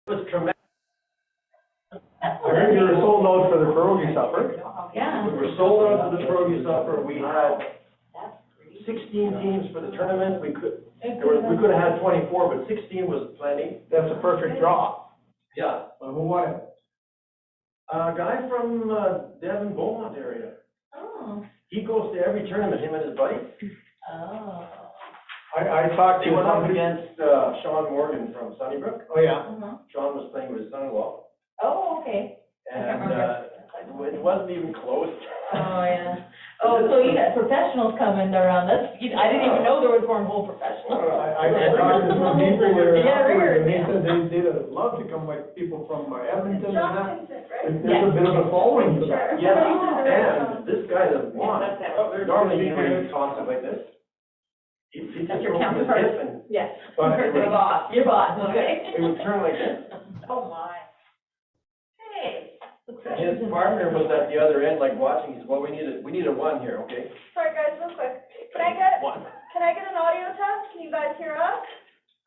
was tremendous. I heard you were sold out for the pierogi supper. Yeah. We were sold out for the pierogi supper. We had 16 teams for the tournament. We could have had 24, but 16 was plenty. That's a perfect draw. Yeah. Well, who won it? A guy from Devon, Beaumont area. Oh. He goes to every tournament, him and his buddy. Oh. I talked They to went up somebody. against Sean Morgan from Sunnybrook. Oh, yeah. Uh-huh. Sean was playing with his son-in-law, Oh, okay. and it wasn't even close. Oh, yeah. Oh, so you had professionals coming around. I didn't even know there was cornhole professionals. I talked to some people there Yeah, afterwards, and they yeah. said they'd love to come, like people from Edmonton and that. right? There's a bit of a following for that. Yes, and this guy that won, normally you know, he talks like this. He That's just your goes with counterpart? hip and, Yes. but it Your would, boss, okay. it would turn like this. Oh, my. Hey. Looks like And his she's in- partner was at the other end, like watching, he said, well, we need a one here, okay? Sorry, guys, real quick. Can I get One. an audio test? Can you guys hear us?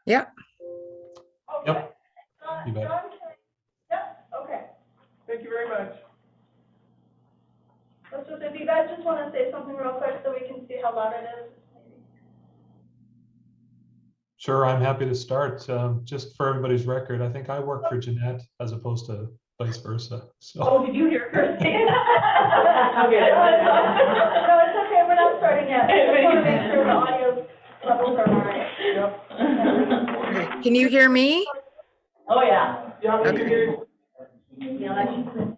Yeah. Okay. Yep. John, You bet. yeah, okay. Thank you very much. Let's just, if you guys just want to say something real quick so we can see how loud it is. Sure, I'm happy to start. Just for everybody's record, I think I work for Jeanette as opposed to vice versa. So, Oh, did you hear her say that? No, Okay. it's okay, we're not starting yet. I just want to make sure the audio levels are high. Can you hear me? Oh, yeah. Yeah, Okay. Yeah, I'm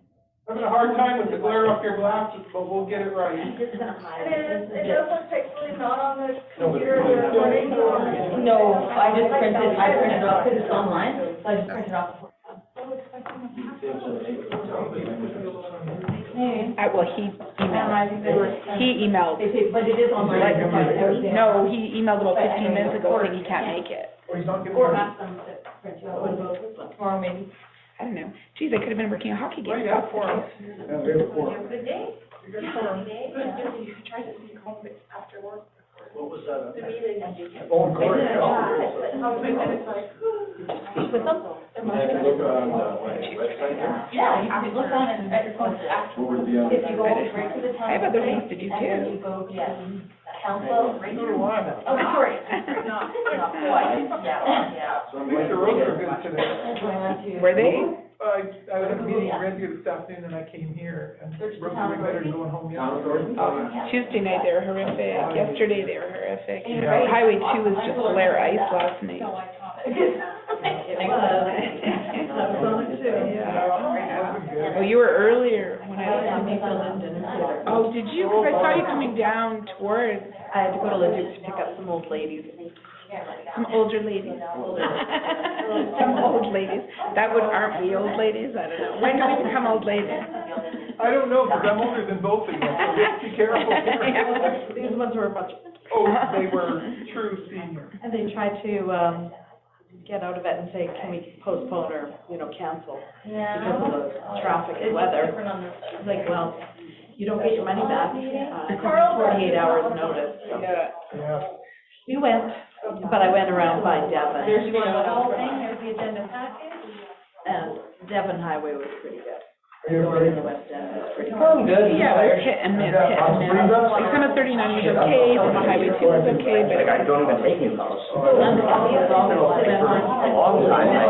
having a hard time with the glare off your glasses, but we'll get it right. And it does look pixely not on the No, but computer, the recording. No, I just printed it off because it's online, so I just printed it off. Well, he emailed. But it is online. No, he emailed about 15 minutes ago saying he can't make it. Oh, he's not gonna. Or ask them to print it out tomorrow maybe. I don't know. Geez, I could have been working a hockey game. Right, yeah, for us. Yeah, we have a forum. Good day? Good forum. What was that? Oh, of course, yeah. With them? And look on the website here. Yeah, you can look on it at your phone. What was the, If you go right to the town. I have other things to do And then too. you go to council. So do I. Oh, sorry. Not quite, yeah. So I'm I think the roads are good today. Were they? I was at a meeting in Red Deer this afternoon and I came here and roads are better going home Town yesterday. authority? Tuesday night they were horrific. Yesterday they were horrific. Yeah. Highway 2 was just flare ice last night. Yeah. Oh, you were earlier when I was in Maple. Oh, did you? Because I saw you coming down towards. I had to go to Leduc to pick up some old ladies. Some older ladies. Some old ladies. Aren't we old ladies? I don't know. When do we become old ladies? I don't know, because I'm older than both of you, so just be careful. These ones were a bunch. Oh, they were true seniors. And they tried to, get out of it and say, can we postpone or, cancel Yeah. because of the traffic and weather. It's like, well, you don't get your money back, 48 hours notice, so. Yeah. We went, but I went around by Devon, There's the whole thing, there's the agenda package. and Devon Highway was pretty good. Are you North ready? and the West End was pretty good. Oh, good. Yeah, it was hit and miss, hit and miss. Like some of 39 was okay, some of Highway 2 was okay, but it I don't even take new calls. And the county is all For a long time, I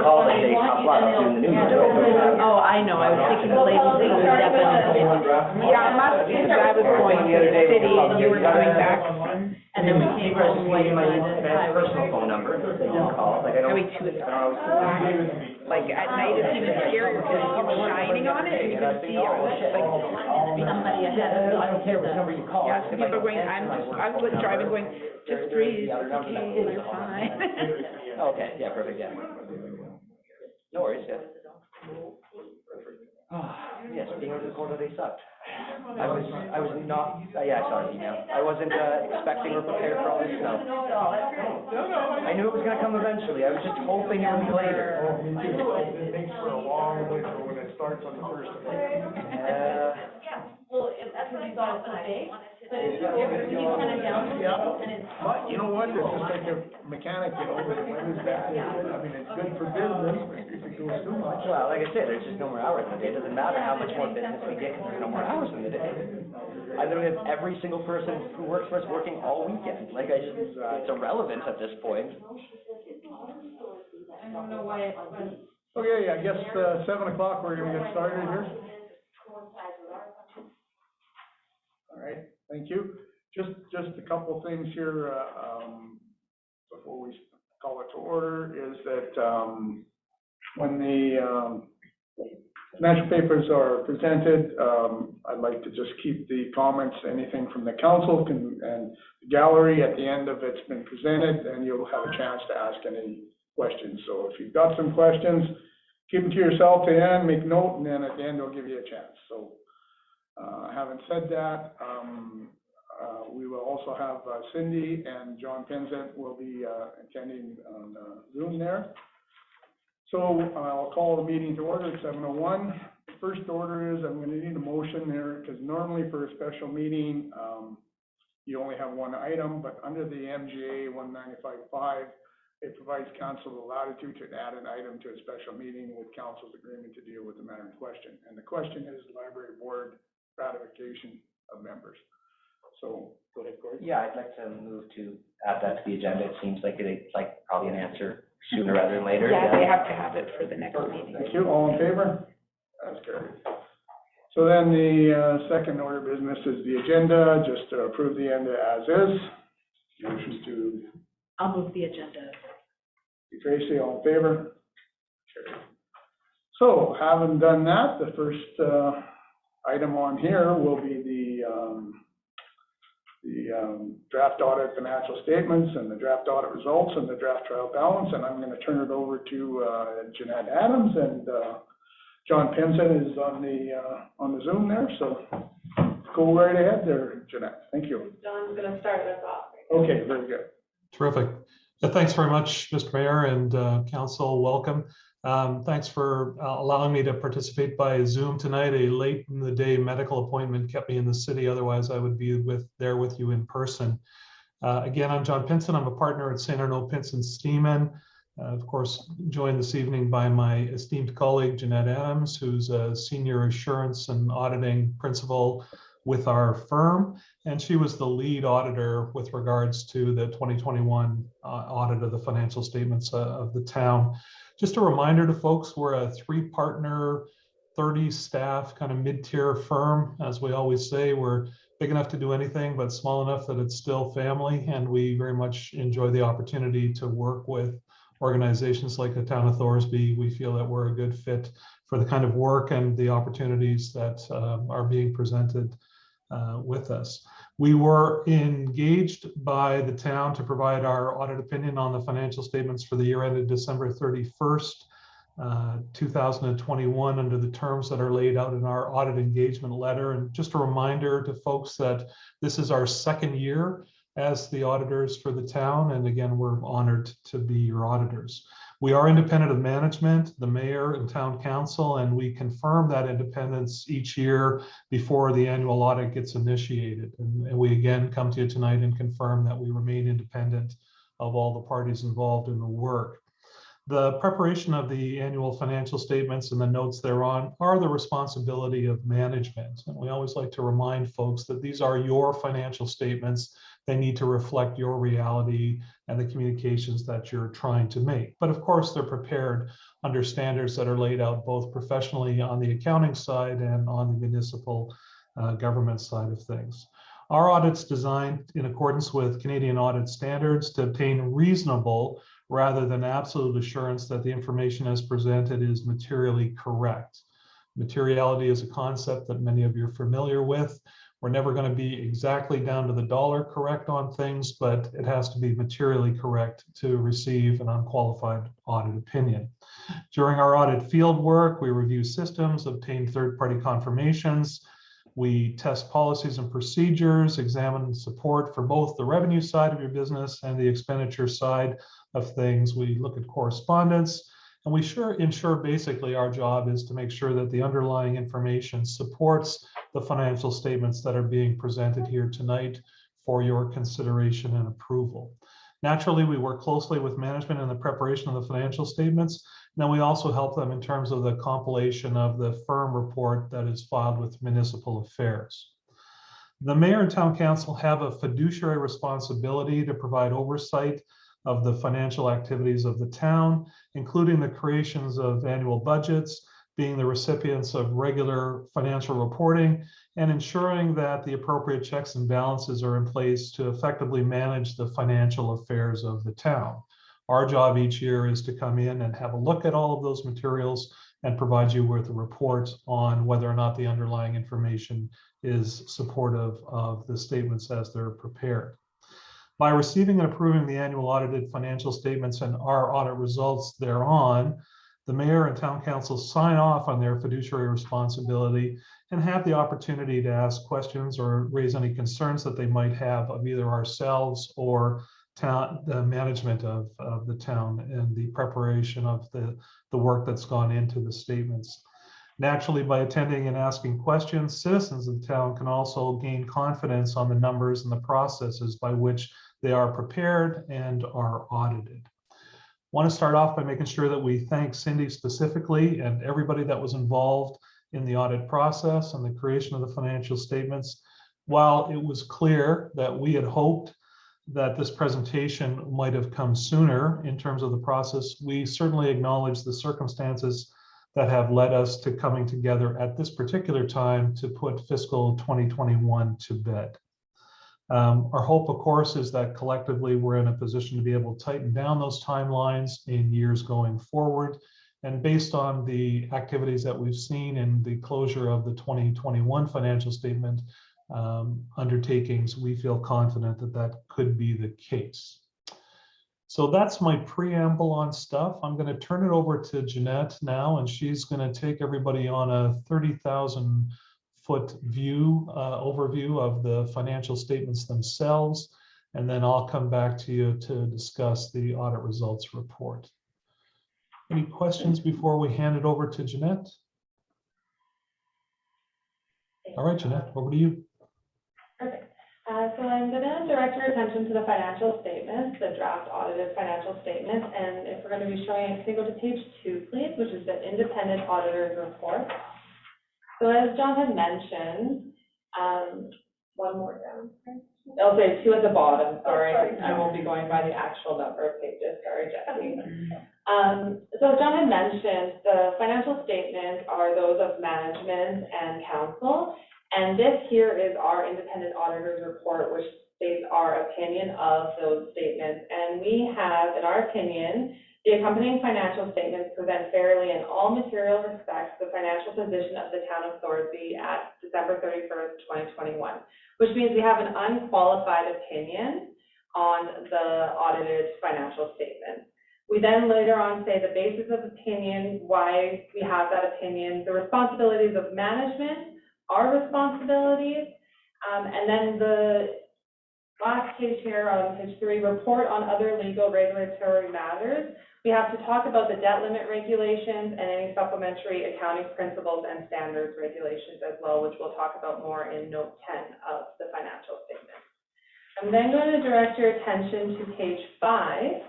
call it a top lot doing the news. Oh, I know, I was thinking the ladies that were Devon and yeah, it must be because I was going to the city and you were coming back from and then we came across My personal phone number, they didn't call, like I don't. Highway 2 is like at night it's even scarier because it's shining on it and you can see. I was just like, somebody ahead of me. I don't care what number you call. yeah, so people are going, I was driving going, just breathe, it's okay, you're fine. Okay, yeah, perfect, yeah. No worries, yeah. Yes, being able to record today sucked. I was not, yeah, I saw the email. I wasn't expecting or prepared for all this snow. I knew it was gonna come eventually. I was just hoping it would be later. It takes for a long way for when it starts on the first of May. Well, that's what I thought, okay, but it's kind of down, and it's. But you know what, it's just like a mechanic, when the weather's bad, I mean, it's good for business, was too much. Well, like I said, there's just no more hours in the day. It doesn't matter how much more business we get, because there's no more hours in the day. I literally have every single person who works for us working all weekend. Like, it's irrelevant at this point. I don't know why it was. Okay, I guess, 7 o'clock, we're gonna get started here. All right, thank you. Just a couple things here, before we call it to order, is that, when the, financial papers are presented, I'd like to just keep the comments, anything from the council and the gallery at the end of it's been presented, and you'll have a chance to ask any questions. So if you've got some questions, keep them to yourself to the end, make note, and then at the end, we'll give you a chance. So, having said that, we will also have Cindy and John Penzant will be attending on Zoom there. So I'll call the meeting to order at 7:01. The first order is I'm going to need a motion there, because normally for a special meeting, you only have one item, but under the MGA 195.5, it provides council the latitude to add an item to a special meeting with council's agreement to deal with the matter in question. And the question is library board ratification of members. So, go ahead, Corey. Yeah, I'd like to move to add that to the agenda. It seems like probably an answer sooner rather than later. Yeah, they have to have it for the next meeting. Thank you. All in favor? That's carried. So then the second order of business is the agenda, just to approve the agenda as is. Motion to I'll move the agenda. Tracy, all in favor? Carried. So having done that, the first item on here will be the draft audit financial statements and the draft audit results and the draft trial balance. And I'm going to turn it over to Jeanette Adams, and John Penzant is on the Zoom there. So go right ahead there, Jeanette. Thank you. John's gonna start us off. Okay, very good. Terrific. Thanks very much, Mr. Mayor and council. Welcome. Thanks for allowing me to participate by Zoom tonight. A late in the day medical appointment kept me in the city. Otherwise, I would be there with you in person. Again, I'm John Penzant. I'm a partner at St. Arnaud Penzant Steeman. Of course, joined this evening by my esteemed colleague, Jeanette Adams, who's a senior assurance and auditing principal with our firm. And she was the lead auditor with regards to the 2021 audit of the financial statements of the town. Just a reminder to folks, we're a 3-partner, 30 staff kind of mid-tier firm. As we always say, we're big enough to do anything, but small enough that it's still family. And we very much enjoy the opportunity to work with organizations like the town of Thorsby. We feel that we're a good fit for the kind of work and the opportunities that are being presented with us. We were engaged by the town to provide our audit opinion on the financial statements for the year ended December 31st, 2021, under the terms that are laid out in our audit engagement letter. And just a reminder to folks that this is our second year as the auditors for the town. And again, we're honored to be your auditors. We are independent of management, the mayor and town council, and we confirm that independence each year before the annual audit gets initiated. And we again come to you tonight and confirm that we remain independent of all the parties involved in the work. The preparation of the annual financial statements and the notes thereon are the responsibility of management. And we always like to remind folks that these are your financial statements. They need to reflect your reality and the communications that you're trying to make. But of course, they're prepared under standards that are laid out both professionally on the accounting side and on the municipal government side of things. Our audit's designed in accordance with Canadian audit standards to obtain reasonable rather than absolute assurance that the information as presented is materially correct. Materiality is a concept that many of you are familiar with. We're never going to be exactly down to the dollar correct on things, but it has to be materially correct to receive an unqualified audit opinion. During our audit field work, we review systems, obtain third-party confirmations. We test policies and procedures, examine support for both the revenue side of your business and the expenditure side of things. We look at correspondence, and we ensure basically our job is to make sure that the underlying information supports the financial statements that are being presented here tonight for your consideration and approval. Naturally, we work closely with management in the preparation of the financial statements, Then we also help them in terms of the compilation of the firm report that is filed with municipal affairs. The mayor and town council have a fiduciary responsibility to provide oversight of the financial activities of the town, including the creations of annual budgets, being the recipients of regular financial reporting, and ensuring that the appropriate checks and balances are in place to effectively manage the financial affairs of the town. Our job each year is to come in and have a look at all of those materials and provide you with a report on whether or not the underlying information is supportive of the statements as they're prepared. By receiving and approving the annual audited financial statements and our audit results thereon, the mayor and town council sign off on their fiduciary responsibility and have the opportunity to ask questions or raise any concerns that they might have of either ourselves or the management of the town and the preparation of the work that's gone into the statements. Naturally, by attending and asking questions, citizens of the town can also gain confidence on the numbers and the processes by which they are prepared and are audited. I want to start off by making sure that we thank Cindy specifically and everybody that was involved in the audit process and the creation of the financial statements. While it was clear that we had hoped that this presentation might have come sooner in terms of the process, we certainly acknowledge the circumstances that have led us to coming together at this particular time to put fiscal 2021 to bed. Our hope, of course, is that collectively we're in a position to be able to tighten down those timelines in years going forward. And based on the activities that we've seen in the closure of the 2021 financial statement undertakings, we feel confident that that could be the case. So that's my preamble on stuff. I'm going to turn it over to Jeanette now, and she's going to take everybody on a 30,000-foot view, overview of the financial statements themselves, and then I'll come back to you to discuss the audit results report. Any questions before we hand it over to Jeanette? All right, Jeanette, over to you. Perfect. So I'm going to direct your attention to the financial statements, the draft audited financial statements, and if we're going to be showing, can you go to page 2, please, which is the independent auditor's report. So as John had mentioned, one more down. Oh, sorry, 2 at the bottom, sorry. I won't be going by the actual number of pages, sorry, Jesse. So as John had mentioned, the financial statements are those of management and council. And this here is our independent auditor's report, which states our opinion of those statements. And we have, in our opinion, the accompanying financial statements present fairly in all material respects the financial position of the town of Thorsby at December 31st, 2021, which means we have an unqualified opinion on the audited financial statements. We then later on say the basis of opinion, why we have that opinion, the responsibilities of management, our responsibilities, and then the last page here on page 3, report on other legal regulatory matters. We have to talk about the debt limit regulations and any supplementary accounting principles and standards regulations as well, which we'll talk about more in note 10 of the financial statement. I'm then going to direct your attention to page 5,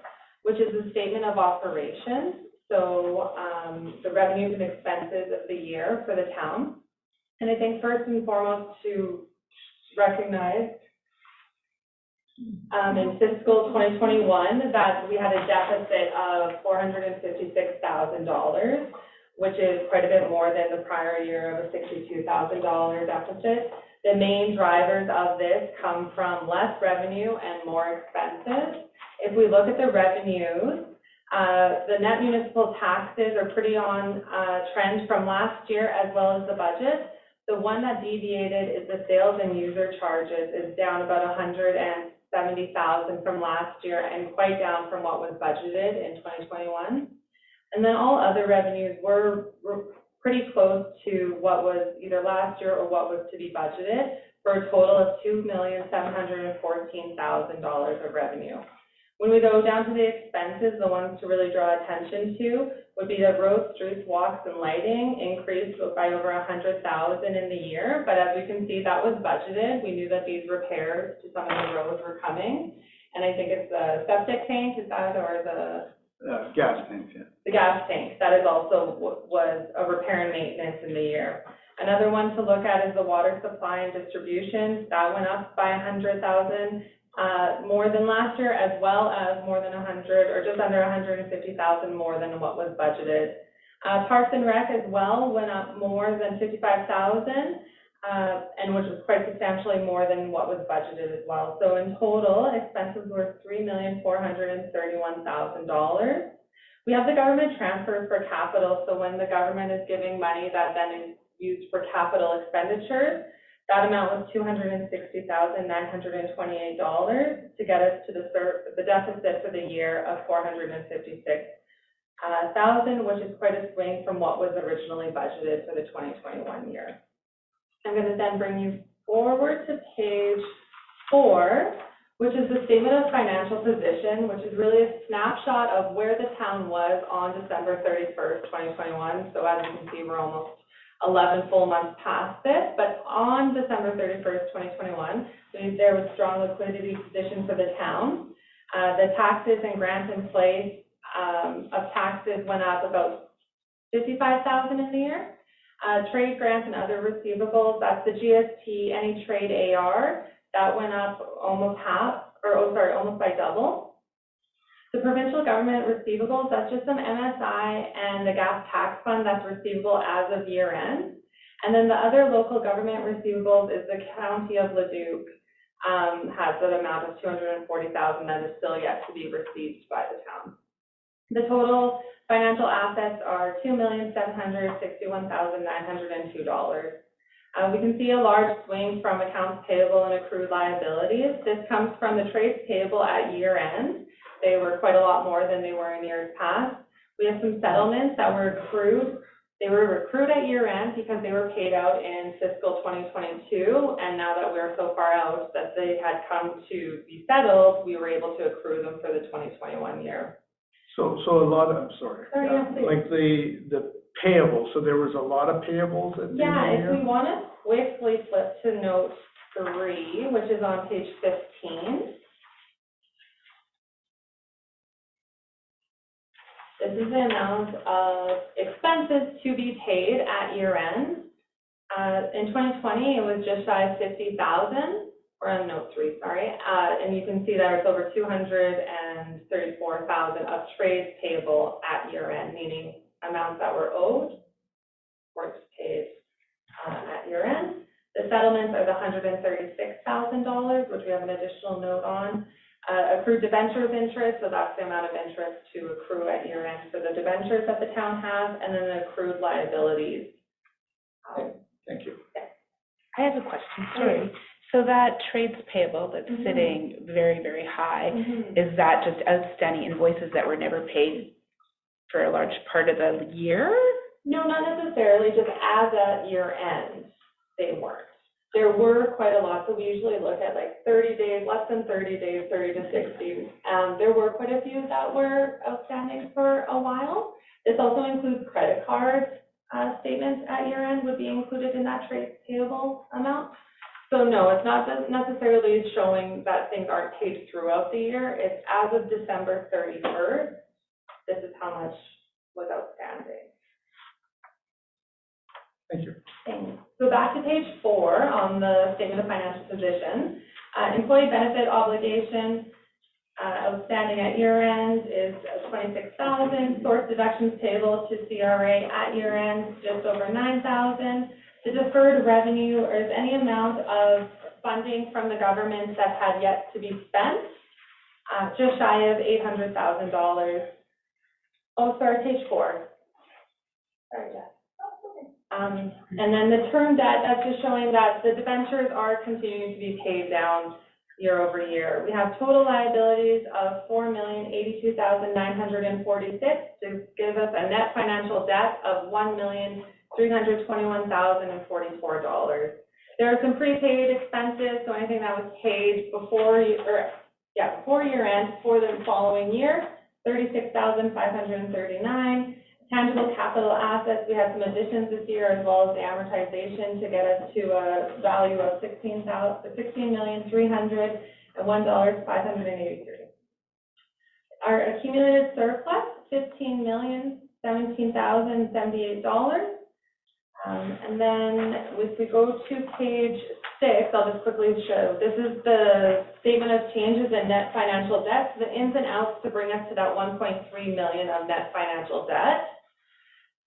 which is the statement of operations. So the revenues and expenses of the year for the town. And I think first and foremost to recognize in fiscal 2021 that we had a deficit of $456,000, which is quite a bit more than the prior year of a $62,000 deficit. The main drivers of this come from less revenue and more expenses. If we look at the revenues, the net municipal taxes are pretty on trend from last year as well as the budget. The one that deviated is the sales and user charges is down about $170,000 from last year and quite down from what was budgeted in 2021. And then all other revenues were pretty close to what was either last year or what was to be budgeted for a total of $2,714,000 of revenue. When we go down to the expenses, the ones to really draw attention to would be the roads, streets, walks, and lighting increased by over $100,000 in the year. But as we can see, that was budgeted. We knew that these repairs to some of the roads were coming. And I think it's the septic tank, is that, or the Gas tank, yeah. The gas tank, that is also was a repair and maintenance in the year. Another one to look at is the water supply and distribution. That went up by 100,000 more than last year, as well as more than 100 or just under 150,000 more than what was budgeted. Parks and Rec as well went up more than 55,000, and which was quite substantially more than what was budgeted as well. So in total, expenses were $3,431,000. We have the government transfers for capital, so when the government is giving money that then is used for capital expenditures, that amount was $260,928 to get us to the deficit for the year of $456,000, which is quite a swing from what was originally budgeted for the 2021 year. I'm going to then bring you forward to page 4, which is the statement of financial position, which is really a snapshot of where the town was on December 31st, 2021. So as you can see, we're almost 11 full months past this, but on December 31st, 2021, there was strong liquidity position for the town. The taxes and grants in place of taxes went up about $55,000 in the year. Trade grants and other receivables, that's the GST, any trade AR, that went up almost by double. The provincial government receivables, that's just some MSI and the gas tax fund that's receivable as of year end. And then the other local government receivables is the county of Leduc has an amount of $240,000 that is still yet to be received by the town. The total financial assets are $2,761,902. We can see a large swing from accounts payable and accrued liabilities. This comes from the trades payable at year end. They were quite a lot more than they were in years past. We have some settlements that were accrued. They were accrued at year end because they were paid out in fiscal 2022, and now that we're so far out that they had come to be settled, we were able to accrue them for the 2021 year. So a lot of, I'm sorry. Like the payables, so there was a lot of payables at the end of the year? If we want to quickly flip to note 3, which is on page 15. This is the amount of expenses to be paid at year end. In 2020, it was just shy of 50,000. Or on note 3, sorry. And you can see that it's over 234,000 of trades payable at year end, meaning amounts that were owed weren't paid at year end. The settlements are the $136,000, which we have an additional note on. Accrued debentures interest, so that's the amount of interest to accrue at year end for the debentures that the town has, and then the accrued liabilities. Thank you. I have a question, sorry. So that trades payable that's sitting very, very high, is that just outstanding invoices that were never paid for a large part of the year? No, not necessarily, just as at year end, they weren't. There were quite a lot, so we usually look at like 30 days, less than 30 days, 30 to 60. There were quite a few that were outstanding for a while. This also includes credit card statements at year end would be included in that trade payable amount. So no, it's not necessarily showing that things aren't paid throughout the year. It's as of December 31st, this is how much was outstanding. Thank you. Thanks. So back to page 4 on the statement of financial position. Employee benefit obligation outstanding at year end is $26,000. Source deductions payable to CRA at year end just over $9,000. The deferred revenue is any amount of funding from the government that had yet to be spent, just shy of $800,000. Oh, sorry, page 4. Sorry, Jeff. And then the term debt, that's just showing that the debentures are continuing to be paid down year over year. We have total liabilities of $4,082,946 to give us a net financial debt of $1,321,044. There are some prepaid expenses, so anything that was paid before year end for the following year, $36,539. Tangible capital assets, we have some additions this year as well as the amortization to get us to a value of $16,301,583. Our accumulated surplus, $15,017,078. And then if we go to page 6, I'll just quickly show, this is the statement of changes in net financial debt, the ins and outs to bring us to that 1.3 million of net financial debt.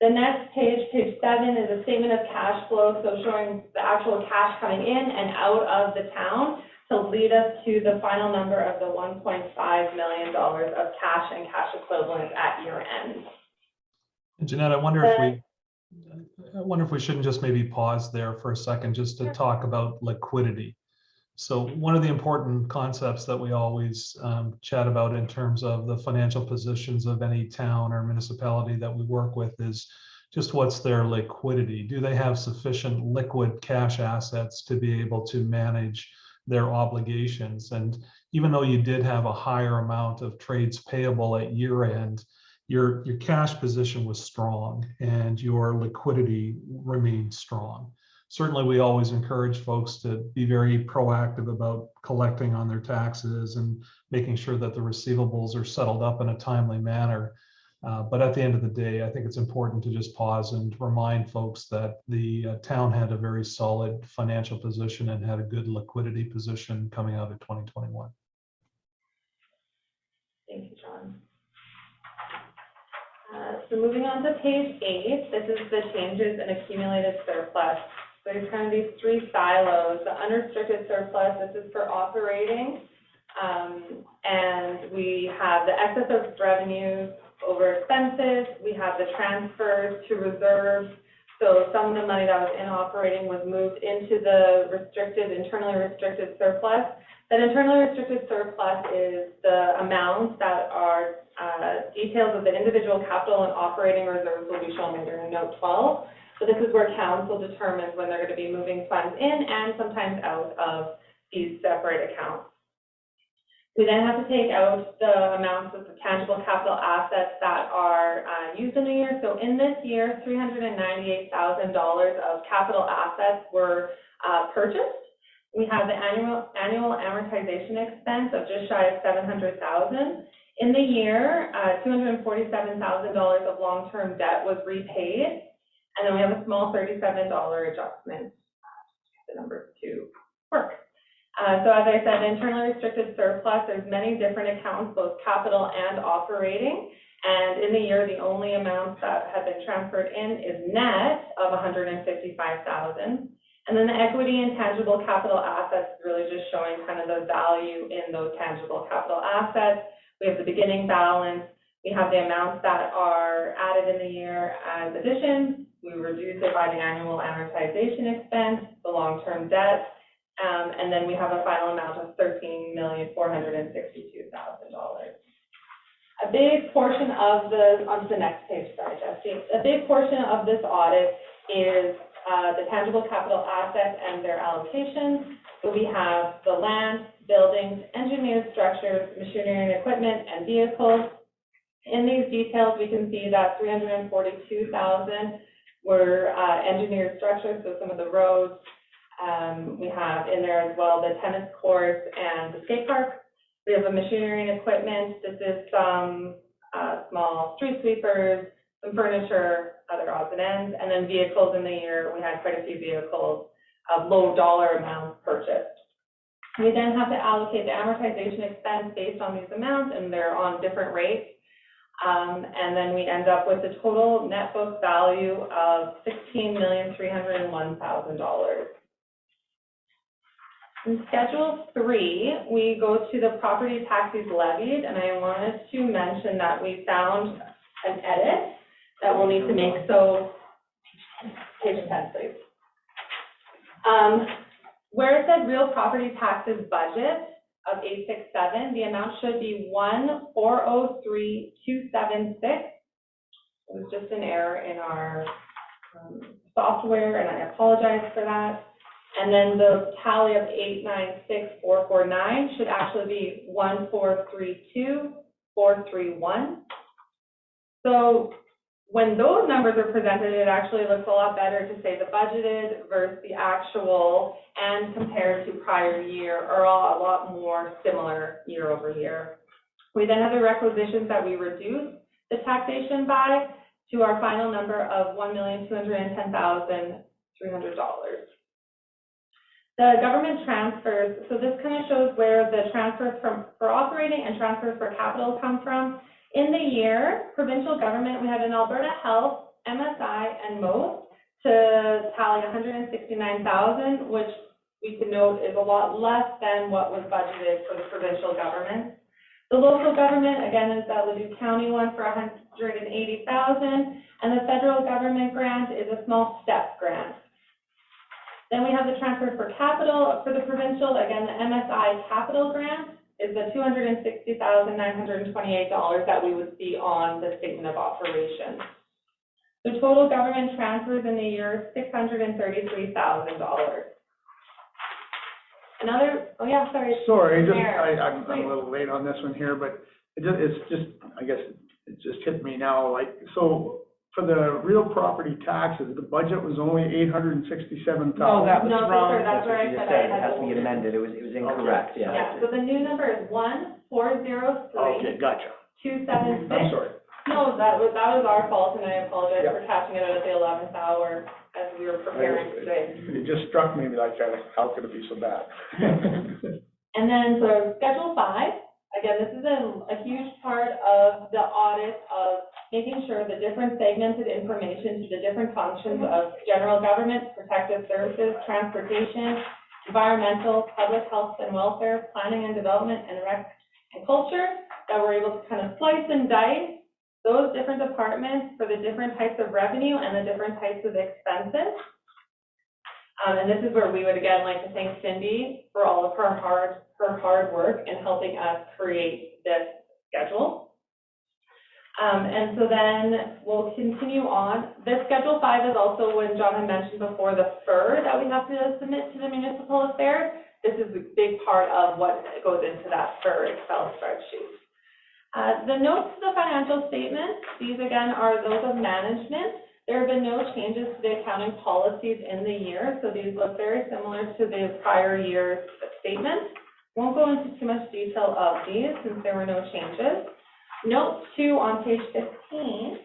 The next page, page 7, is a statement of cash flow, so showing the actual cash coming in and out of the town to lead us to the final number of the $1.5 million of cash and cash equivalents at year end. Jeanette, I wonder if we shouldn't just maybe pause there for a second just to talk about liquidity. So one of the important concepts that we always chat about in terms of the financial positions of any town or municipality that we work with is just what's their liquidity? Do they have sufficient liquid cash assets to be able to manage their obligations? And even though you did have a higher amount of trades payable at year end, your cash position was strong and your liquidity remained strong. Certainly, we always encourage folks to be very proactive about collecting on their taxes and making sure that the receivables are settled up in a timely manner. But at the end of the day, I think it's important to just pause and remind folks that the town had a very solid financial position and had a good liquidity position coming out of 2021. Thank you, John. So moving on to page 8, this is the changes in accumulated surplus. So there's kind of these 3 silos. The unrestricted surplus, this is for operating, and we have the excess of revenues over expenses. We have the transfers to reserves. So some of the money that was in operating was moved into the internally restricted surplus. That internally restricted surplus is the amounts that are details of the individual capital and operating reserves will be shown later in note 12. So this is where council determines when they're going to be moving funds in and sometimes out of these separate accounts. We then have to take out the amounts of the tangible capital assets that are used in the year. So in this year, $398,000 of capital assets were purchased. We have the annual amortization expense of just shy of $700,000. In the year, $247,000 of long-term debt was repaid, and then we have a small $37 adjustment to the numbers to work. So as I said, internally restricted surplus, there's many different accounts, both capital and operating, and in the year, the only amounts that have been transferred in is net of $155,000. And then the equity and tangible capital assets is really just showing kind of the value in those tangible capital assets. We have the beginning balance. We have the amounts that are added in the year as additions. We reduce it by the annual amortization expense, the long-term debt, and then we have a final amount of $13,462,000. A big portion of on the next page, sorry, Jesse. A big portion of this audit is the tangible capital assets and their allocation. So we have the land, buildings, engineered structures, machinery and equipment, and vehicles. In these details, we can see that $342,000 were engineered structures, so some of the roads. We have in there as well the tennis courts and the skate park. We have a machinery and equipment. This is some small street sweepers, some furniture, other odds and ends, and then vehicles in the year. We had quite a few vehicles of low dollar amounts purchased. We then have to allocate the amortization expense based on these amounts, and they're on different rates. And then we end up with a total net book value of $16,301,000. In Schedule 3, we go to the property taxes levied, and I wanted to mention that we found an edit that we'll need to make. So, page 10, please. Where it said real property taxes budget of 867, the amount should be 1,403,276. It was just an error in our software, and I apologize for that. And then the tally of 896,449 should actually be 1,432,431. So when those numbers are presented, it actually looks a lot better to say the budgeted versus the actual and compared to prior year are all a lot more similar year over year. We then have the requisitions that we reduced the taxation by to our final number of $1,210,300. The government transfers, so this kind of shows where the transfers for operating and transfers for capital come from. In the year, provincial government, we had an Alberta Health, MSI, and MOST to tally $169,000, which we can note is a lot less than what was budgeted for the provincial government. The local government, again, is that Leduc County one for $180,000, and the federal government grant is a small step grant. Then we have the transfer for capital. For the provincial, again, the MSI capital grant is the $260,928 that we would see on the statement of operations. The total government transfers in the year is $633,000. Another, oh yeah, sorry. Sorry, Mayor, I'm a little late on this one here, but it's just, I guess, it just hit me now, like, so for the real property taxes, the budget was only $867,000. No, that was No, wrong. sir, that's where I That's what you said said, I it had. has to be amended, it was incorrect, yeah. Yeah, so the new number is 1403. Okay, gotcha. 276. I'm sorry. No, that was our fault, and I apologize for catching it at the 11th hour as we were preparing today. It just struck me like, how could it be so bad? And then for Schedule 5, again, this is a huge part of the audit of making sure the different segmented information to the different functions of general government, protective services, transportation, environmental, public health and welfare, planning and development, and rec and culture, that we're able to kind of slice and dice those different departments for the different types of revenue and the different types of expenses. And this is where we would again like to thank Cindy for all of her hard work in helping us create this schedule. And so then we'll continue on. This Schedule 5 is also, when John had mentioned before, the FIR that we have to submit to the municipal affairs. This is a big part of what goes into that FIR Excel spreadsheet. The notes to the financial statements, these again are those of management. There have been no changes to the accounting policies in the year, so these look very similar to the prior year's statements. Won't go into too much detail of these since there were no changes. Note 2 on page 15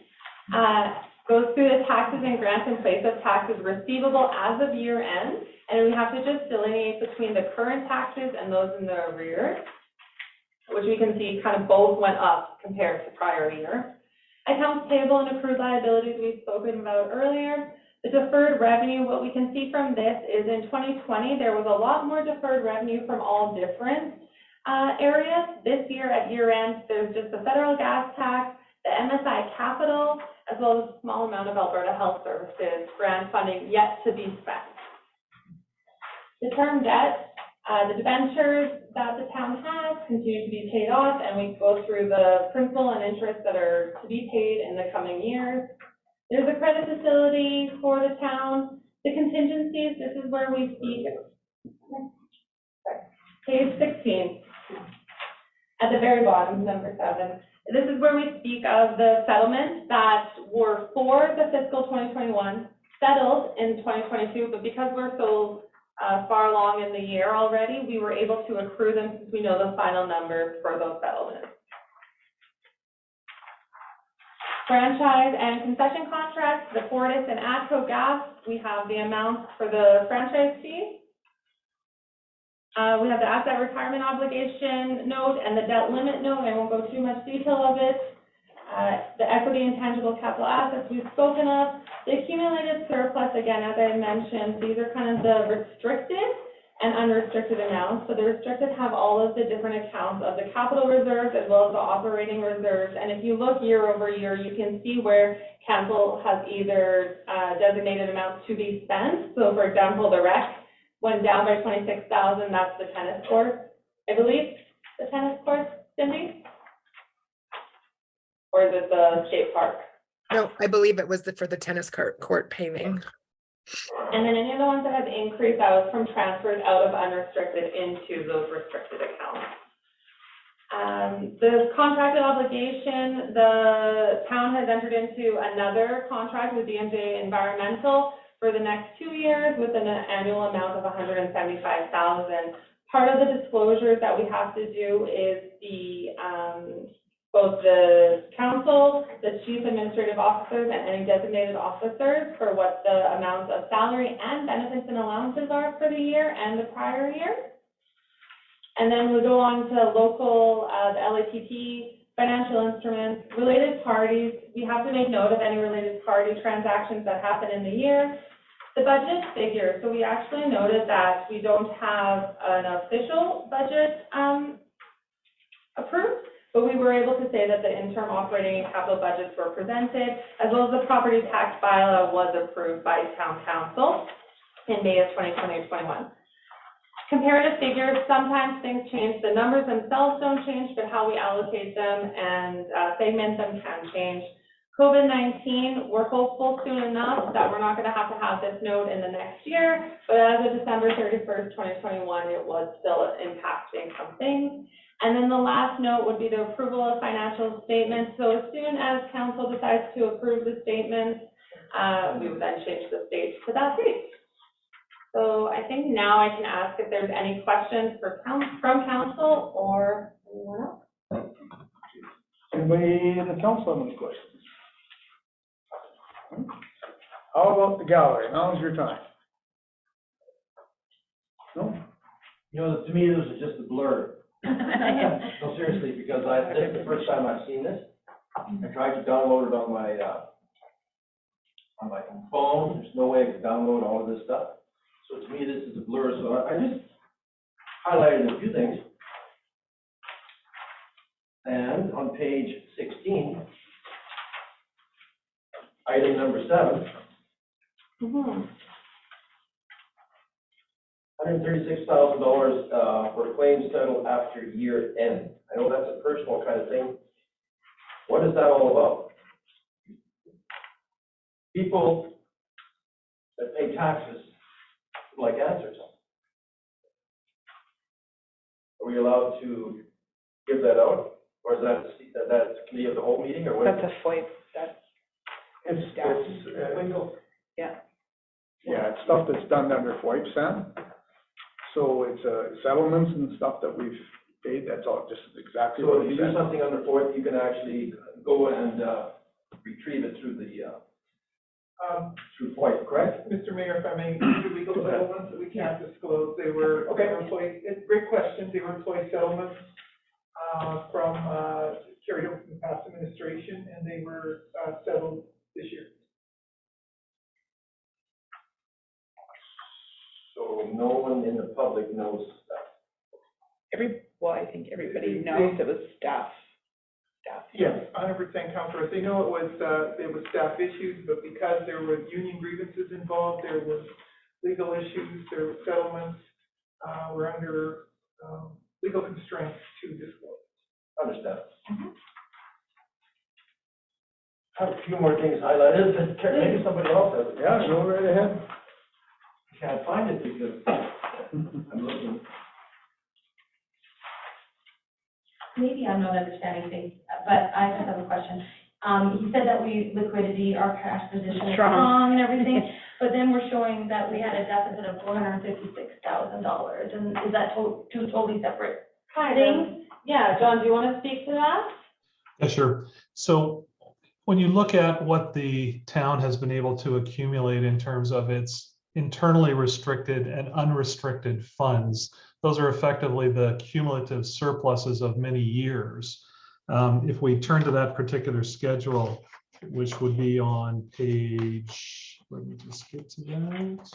goes through the taxes and grants in place of taxes receivable as of year end, and we have to just delineate between the current taxes and those in the arrears, which we can see kind of both went up compared to prior year. Accounts payable and accrued liabilities we've spoken about earlier. The deferred revenue, what we can see from this is in 2020, there was a lot more deferred revenue from all different areas. This year at year end, there's just the federal gas tax, the MSI capital, as well as a small amount of Alberta Health Services grant funding yet to be spent. The term debt, the debentures that the town has continue to be paid off, and we go through the principal and interest that are to be paid in the coming years. There's a credit facility for the town. The contingencies, this is where we speak, page 16, at the very bottom, number 7. This is where we speak of the settlements that were for the fiscal 2021, settled in 2022, but because we're so far along in the year already, we were able to accrue them since we know the final numbers for those settlements. Franchise and concession contracts, the Fortis and ATCO Gas, we have the amounts for the franchise fee. We have the asset retirement obligation note and the debt limit note. I won't go too much detail of it. The equity and tangible capital assets we've spoken of. The accumulated surplus, again, as I mentioned, these are kind of the restricted and unrestricted amounts. So the restricted have all of the different accounts of the capital reserves as well as the operating reserves. And if you look year over year, you can see where council has either designated amounts to be spent. So for example, the rec went down by 26,000, that's the tennis court, I believe, the tennis court, Cindy? Or is it the skate park? No, I believe it was for the tennis court paving. And then any of the ones that have increased, that was from transfers out of unrestricted into those restricted accounts. The contracted obligation, the town has entered into another contract with DMJ Environmental for the next 2 years with an annual amount of $175,000 Part of the disclosures that we have to do is both the council, the chief administrative officers, and any designated officers for what the amounts of salary and benefits and allowances are for the year and the prior year. And then we go on to local, the LAPP, financial instruments, related parties. We have to make note of any related party transactions that happen in the year. The budget figure, so we actually noted that we don't have an official budget approved, but we were able to say that the interim operating and capital budgets were presented, as well as the property tax bylaw was approved by town council in May of 2020-21. Comparative figures, sometimes things change. The numbers themselves don't change, but how we allocate them and segment them can change. COVID-19, we're hopeful soon enough that we're not going to have this note in the next year, but as of December 31st, 2021, it was still impacting some things. And then the last note would be the approval of financial statements. So as soon as council decides to approve the statements, we would then change the date to that date. So I think now I can ask if there's any questions from council or anyone else. Anybody in the council have any questions? How about the gallery? Now's your time. No? You know, to me, this is just a blur. No, seriously, because this is the first time I've seen this. I tried to download it on my phone. There's no way I could download all of this stuff. So to me, this is a blur. So I just highlighted a few things. And on page 16, item number 7. $136,000 for claims settled after year end. I know that's a personal kind of thing. What is that all about? People that pay taxes would like answers. Are we allowed to give that out, or is that's committee of the whole meeting, or what? That's a FOIP, It's legal. yeah. Yeah, it's stuff that's done under FOIP, Sam. So it's settlements and stuff that we've paid, that's all just exactly So what if he you do said. something under FOIP, you can actually go and retrieve it through through FOIP, correct? Mr. Mayor, if I may, the legal settlements that we can't disclose, they were employee, great question, they were employee settlements from carried over from the past administration, and they were settled this year. So no one in the public knows that. Well, I think everybody knows it was staff. Yes, 100% Councillor. They know it was staff issues, but because there was union grievances involved, there was legal issues, there were settlements, we're under legal constraints to disclose. Understand. I have a few more things highlighted, but maybe somebody else has it. Yeah, go right ahead. I can't find it because I'm looking. Maybe I'm not understanding things, but I just have a question. You said that liquidity, our cash position is strong and everything, but then we're showing that we had a deficit of $456,000, and is that two totally separate things? Yeah, John, do you want to speak to that? Yeah, sure. So when you look at what the town has been able to accumulate in terms of its internally restricted and unrestricted funds, those are effectively the cumulative surpluses of many years. If we turn to that particular schedule, which would be on page, let me just get to that.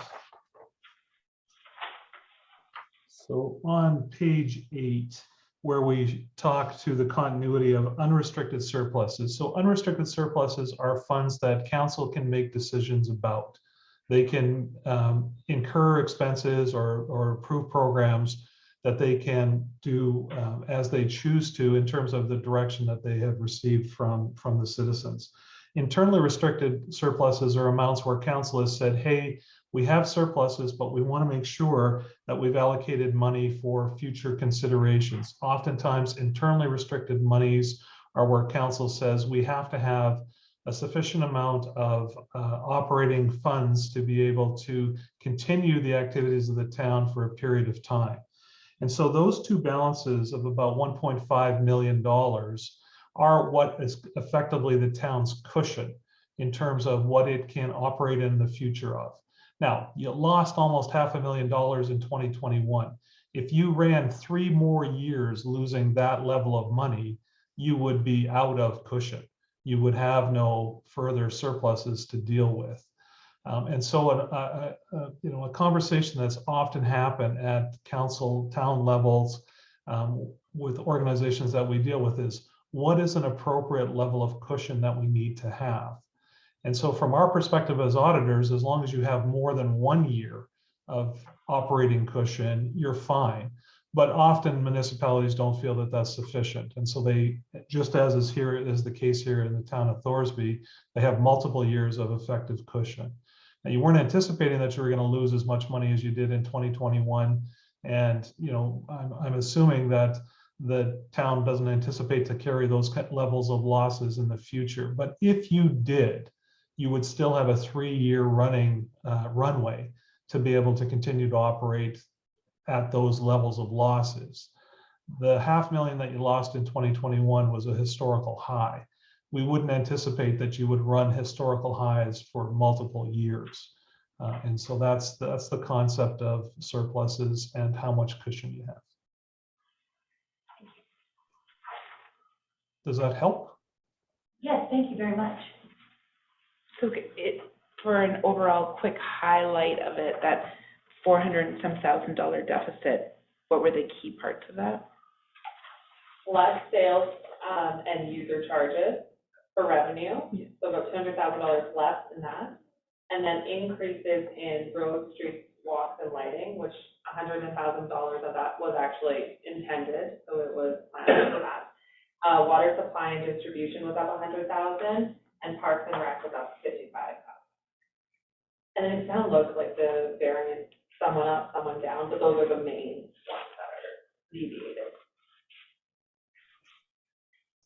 So on page 8, where we talk to the continuity of unrestricted surpluses. So unrestricted surpluses are funds that council can make decisions about. They can incur expenses or approve programs that they can do as they choose to in terms of the direction that they have received from the citizens. Internally restricted surpluses are amounts where council has said, hey, we have surpluses, but we want to make sure that we've allocated money for future considerations. Oftentimes, internally restricted monies are where council says we have to have a sufficient amount of operating funds to be able to continue the activities of the town for a period of time. And so those two balances of about $1.5 million are what is effectively the town's cushion in terms of what it can operate in the future of. Now, you lost almost $500,000 in 2021. If you ran 3 more years losing that level of money, you would be out of cushion. You would have no further surpluses to deal with. And so a conversation that's often happened at council, town levels with organizations that we deal with is, what is an appropriate level of cushion that we need to have? And so from our perspective as auditors, as long as you have more than 1 year of operating cushion, you're fine. But often municipalities don't feel that that's sufficient. And so they, just as is the case here in the town of Thorsby, they have multiple years of effective cushion. Now, you weren't anticipating that you were going to lose as much money as you did in 2021. And, I'm assuming that the town doesn't anticipate to carry those levels of losses in the future. But if you did, you would still have a 3-year runway to be able to continue to operate at those levels of losses. The $500,000 that you lost in 2021 was a historical high. We wouldn't anticipate that you would run historical highs for multiple years. And so that's the concept of surpluses and how much cushion you have. Does that help? Yes, thank you very much. So for an overall quick highlight of it, that $400,000 and some thousand deficit, what were the key parts of that? Less sales, and user charges for revenue, so about $200,000 less than that. And then increases in roads, streets, walks, and lighting, which $100,000 of that was actually intended, so it was planned for that. Water supply and distribution was up $100,000, and parks and rec was up $55,000. And then it kind of looks like the variance, someone up, someone down, but those are the main ones that are deviated.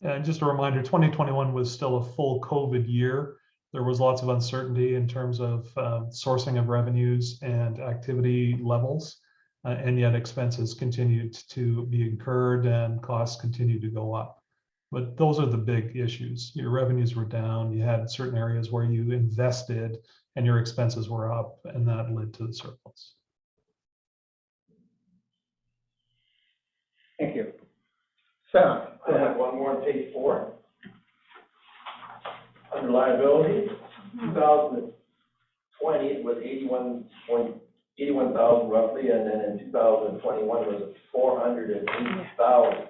And just a reminder, 2021 was still a full COVID year. There was lots of uncertainty in terms of sourcing of revenues and activity levels, and yet expenses continued to be incurred and costs continued to go up. But those are the big issues. Your revenues were down, you had certain areas where you invested and your expenses were up, and that led to the surplus. Thank you. Sam? I have one more on page 4. Under liability, 2020 it was 81,000 roughly, and then in 2021 it was 480,000.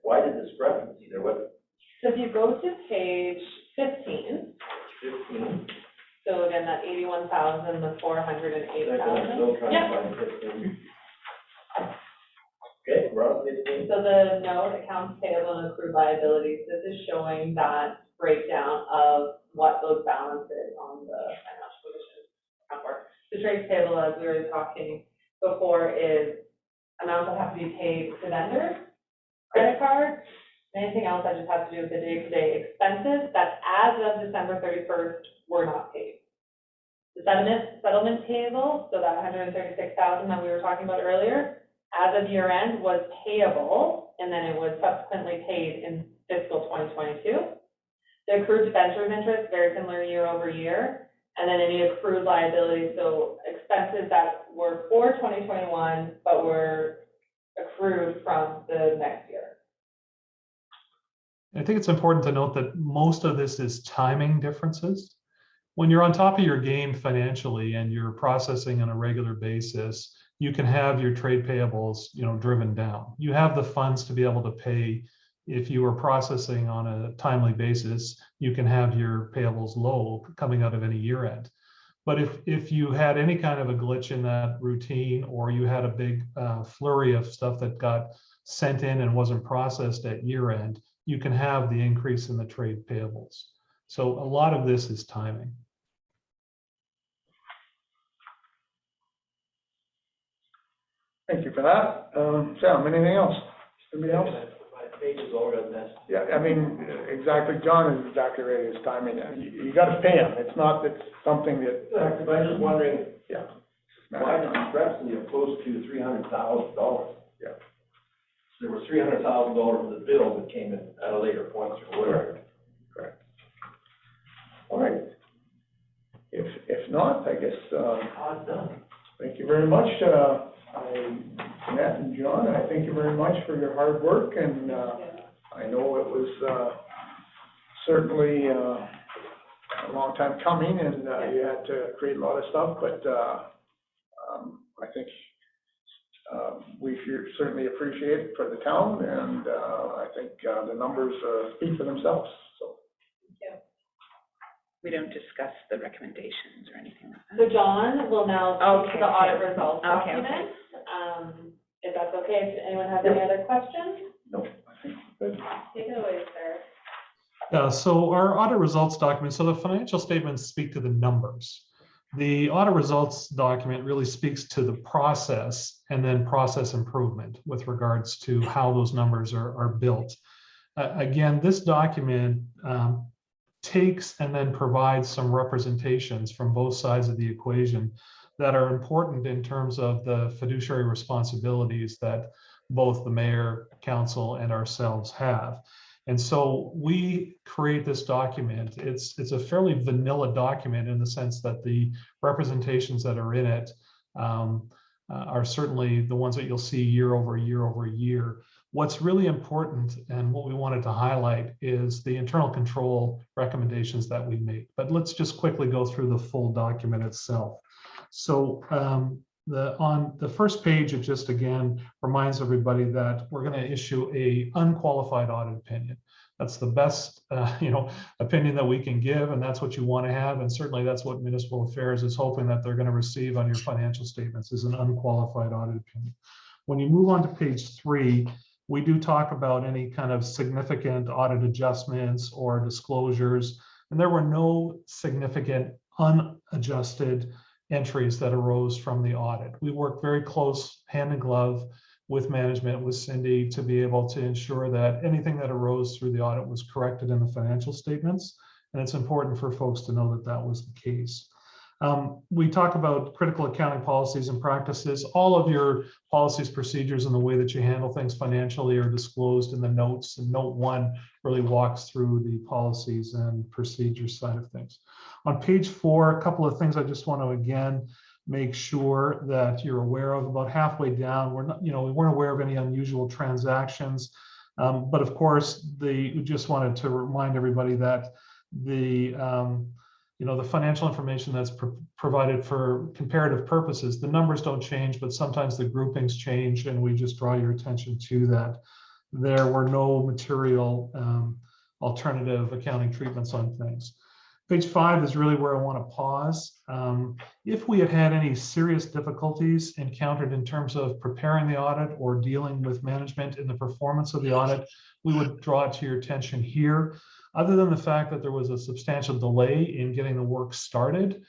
Why the discrepancy there? What? So if you go to page 15, so again, that 81,000, the 408,000. Still trying to find 15. Okay, we're on 15. So the note, accounts payable and accrued liabilities, this is showing that breakdown of what those balances on the financial position account for. The trade payable, as we were talking before, is amounts that have to be paid to vendors, credit cards, anything else that just has to do with the day-to-day expenses that as of December 31st were not paid. The settlement payable, so that 136,000 that we were talking about earlier, as of year end was payable, and then it was subsequently paid in fiscal 2022. The accrued debentures interest, very similar year over year, and then any accrued liabilities, so expenses that were for 2021 but were accrued from the next year. I think it's important to note that most of this is timing differences. When you're on top of your game financially and you're processing on a regular basis, you can have your trade payables, driven down. You have the funds to be able to pay. If you were processing on a timely basis, you can have your payables low coming out of any year end. But if you had any kind of a glitch in that routine, or you had a big flurry of stuff that got sent in and wasn't processed at year end, you can have the increase in the trade payables. So a lot of this is timing. Thank you for that. Sam, anything else? Anybody else? My page is all got messed. Yeah, exactly. John is exactly right. It's timing. You got to pay them. It's not, it's something that. I'm just wondering. Yeah. Why discrepancy of close to $300,000? Yeah. So there was $300,000 of the bill that came in at a later point or whatever. Correct. All right. If not, I guess, How's done? thank you very much, Matt and John, I thank you very much for your hard work, and, I know it was, certainly, a long time coming, and, you had to create a lot of stuff, but, I think, we certainly appreciate it for the town, and, I think, the numbers, speak for themselves, so. We don't discuss the recommendations or anything like that. So John will now speak to the Okay, audit results Okay, document. If that's okay, if anyone has any other questions, Nope, I think we're good. take it away, sir. Yeah, so our audit results document, so the financial statements speak to the numbers. The audit results document really speaks to the process and then process improvement with regards to how those numbers are built. Again, this document takes and then provides some representations from both sides of the equation that are important in terms of the fiduciary responsibilities that both the mayor, council, and ourselves have. And so we create this document. It's a fairly vanilla document in the sense that the representations that are in it are certainly the ones that you'll see year over year over year. What's really important and what we wanted to highlight is the internal control recommendations that we made. But let's just quickly go through the full document itself. So on the first page, it just again reminds everybody that we're going to issue a unqualified audit opinion. That's the best opinion that we can give, and that's what you want to have. And certainly that's what Municipal Affairs is hoping that they're going to receive on your financial statements, is an unqualified audit opinion. When you move on to page 3, we do talk about any kind of significant audit adjustments or disclosures, and there were no significant unadjusted entries that arose from the audit. We worked very close, hand in glove, with management, with Cindy, to be able to ensure that anything that arose through the audit was corrected in the financial statements. And it's important for folks to know that that was the case. We talk about critical accounting policies and practices. All of your policies, procedures, and the way that you handle things financially are disclosed in the notes. And note 1 really walks through the policies and procedures side of things. On page 4, a couple of things I just want to again make sure that you're aware of. About halfway down, we weren't aware of any unusual transactions, but of course, we just wanted to remind everybody that the financial information that's provided for comparative purposes, the numbers don't change, but sometimes the groupings change, and we just draw your attention to that. There were no material alternative accounting treatments on things. Page 5 is really where I want to pause. If we had had any serious difficulties encountered in terms of preparing the audit or dealing with management in the performance of the audit, we would draw it to your attention here. Other than the fact that there was a substantial delay in getting the work started,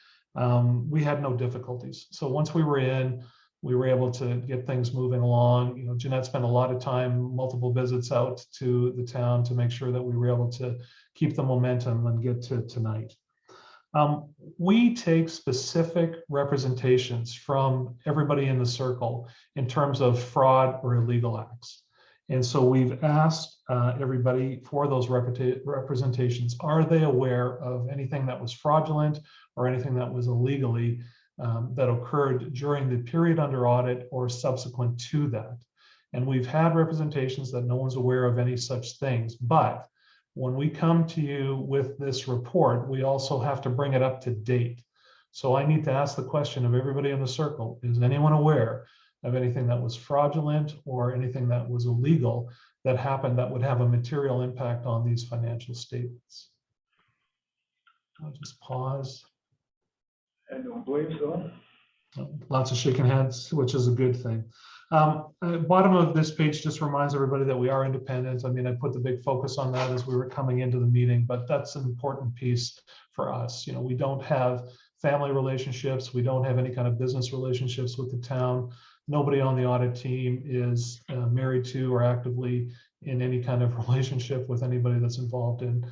we had no difficulties. So once we were in, we were able to get things moving along. Jeanette spent a lot of time, multiple visits out to the town to make sure that we were able to keep the momentum and get to tonight. We take specific representations from everybody in the circle in terms of fraud or illegal acts. And so we've asked everybody for those representations. Are they aware of anything that was fraudulent or anything that was illegally that occurred during the period under audit or subsequent to that? And we've had representations that no one's aware of any such things. But when we come to you with this report, we also have to bring it up to date. So I need to ask the question of everybody in the circle, is anyone aware of anything that was fraudulent or anything that was illegal that happened that would have a material impact on these financial statements? I'll just pause. I don't believe so. Lots of shaking heads, which is a good thing. Bottom of this page just reminds everybody that we are independent. I mean, I put the big focus on that as we were coming into the meeting, but that's an important piece for us. We don't have family relationships. We don't have any kind of business relationships with the town. Nobody on the audit team is married to or actively in any kind of relationship with anybody that's involved in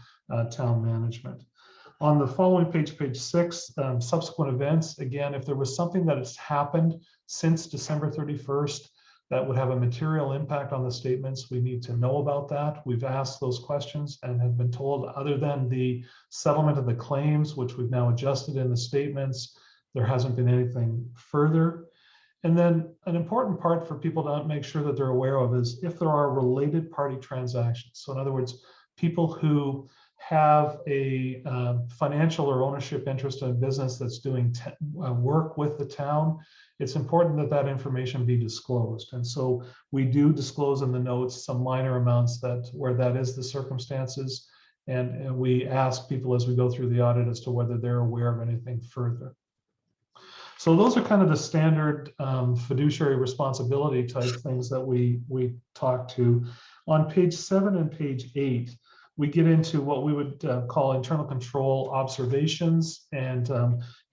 town management. On the following page, page 6, subsequent events, again, if there was something that has happened since December 31st that would have a material impact on the statements, we need to know about that. We've asked those questions and have been told, other than the settlement of the claims, which we've now adjusted in the statements, there hasn't been anything further. And then an important part for people to make sure that they're aware of is if there are related party transactions. So in other words, people who have a financial or ownership interest in a business that's doing work with the town, it's important that that information be disclosed. And so we do disclose in the notes some minor amounts that where that is the circumstances. And we ask people as we go through the audit as to whether they're aware of anything further. So those are kind of the standard fiduciary responsibility type things that we talk to. On page 7 and page 8, we get into what we would call internal control observations and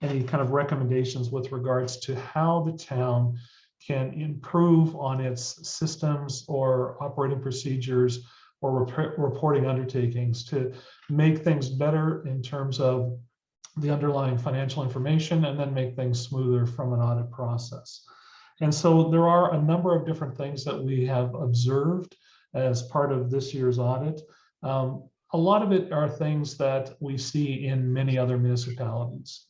any kind of recommendations with regards to how the town can improve on its systems or operating procedures or reporting undertakings to make things better in terms of the underlying financial information and then make things smoother from an audit process. And so there are a number of different things that we have observed as part of this year's audit. A lot of it are things that we see in many other municipalities.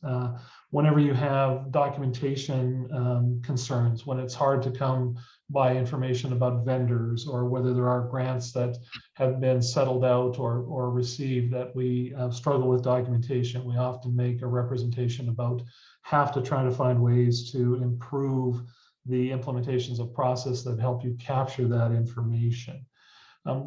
Whenever you have documentation concerns, when it's hard to come by information about vendors, or whether there are grants that have been settled out or received that we struggle with documentation, we often make a representation about have to try to find ways to improve the implementations of process that help you capture that information.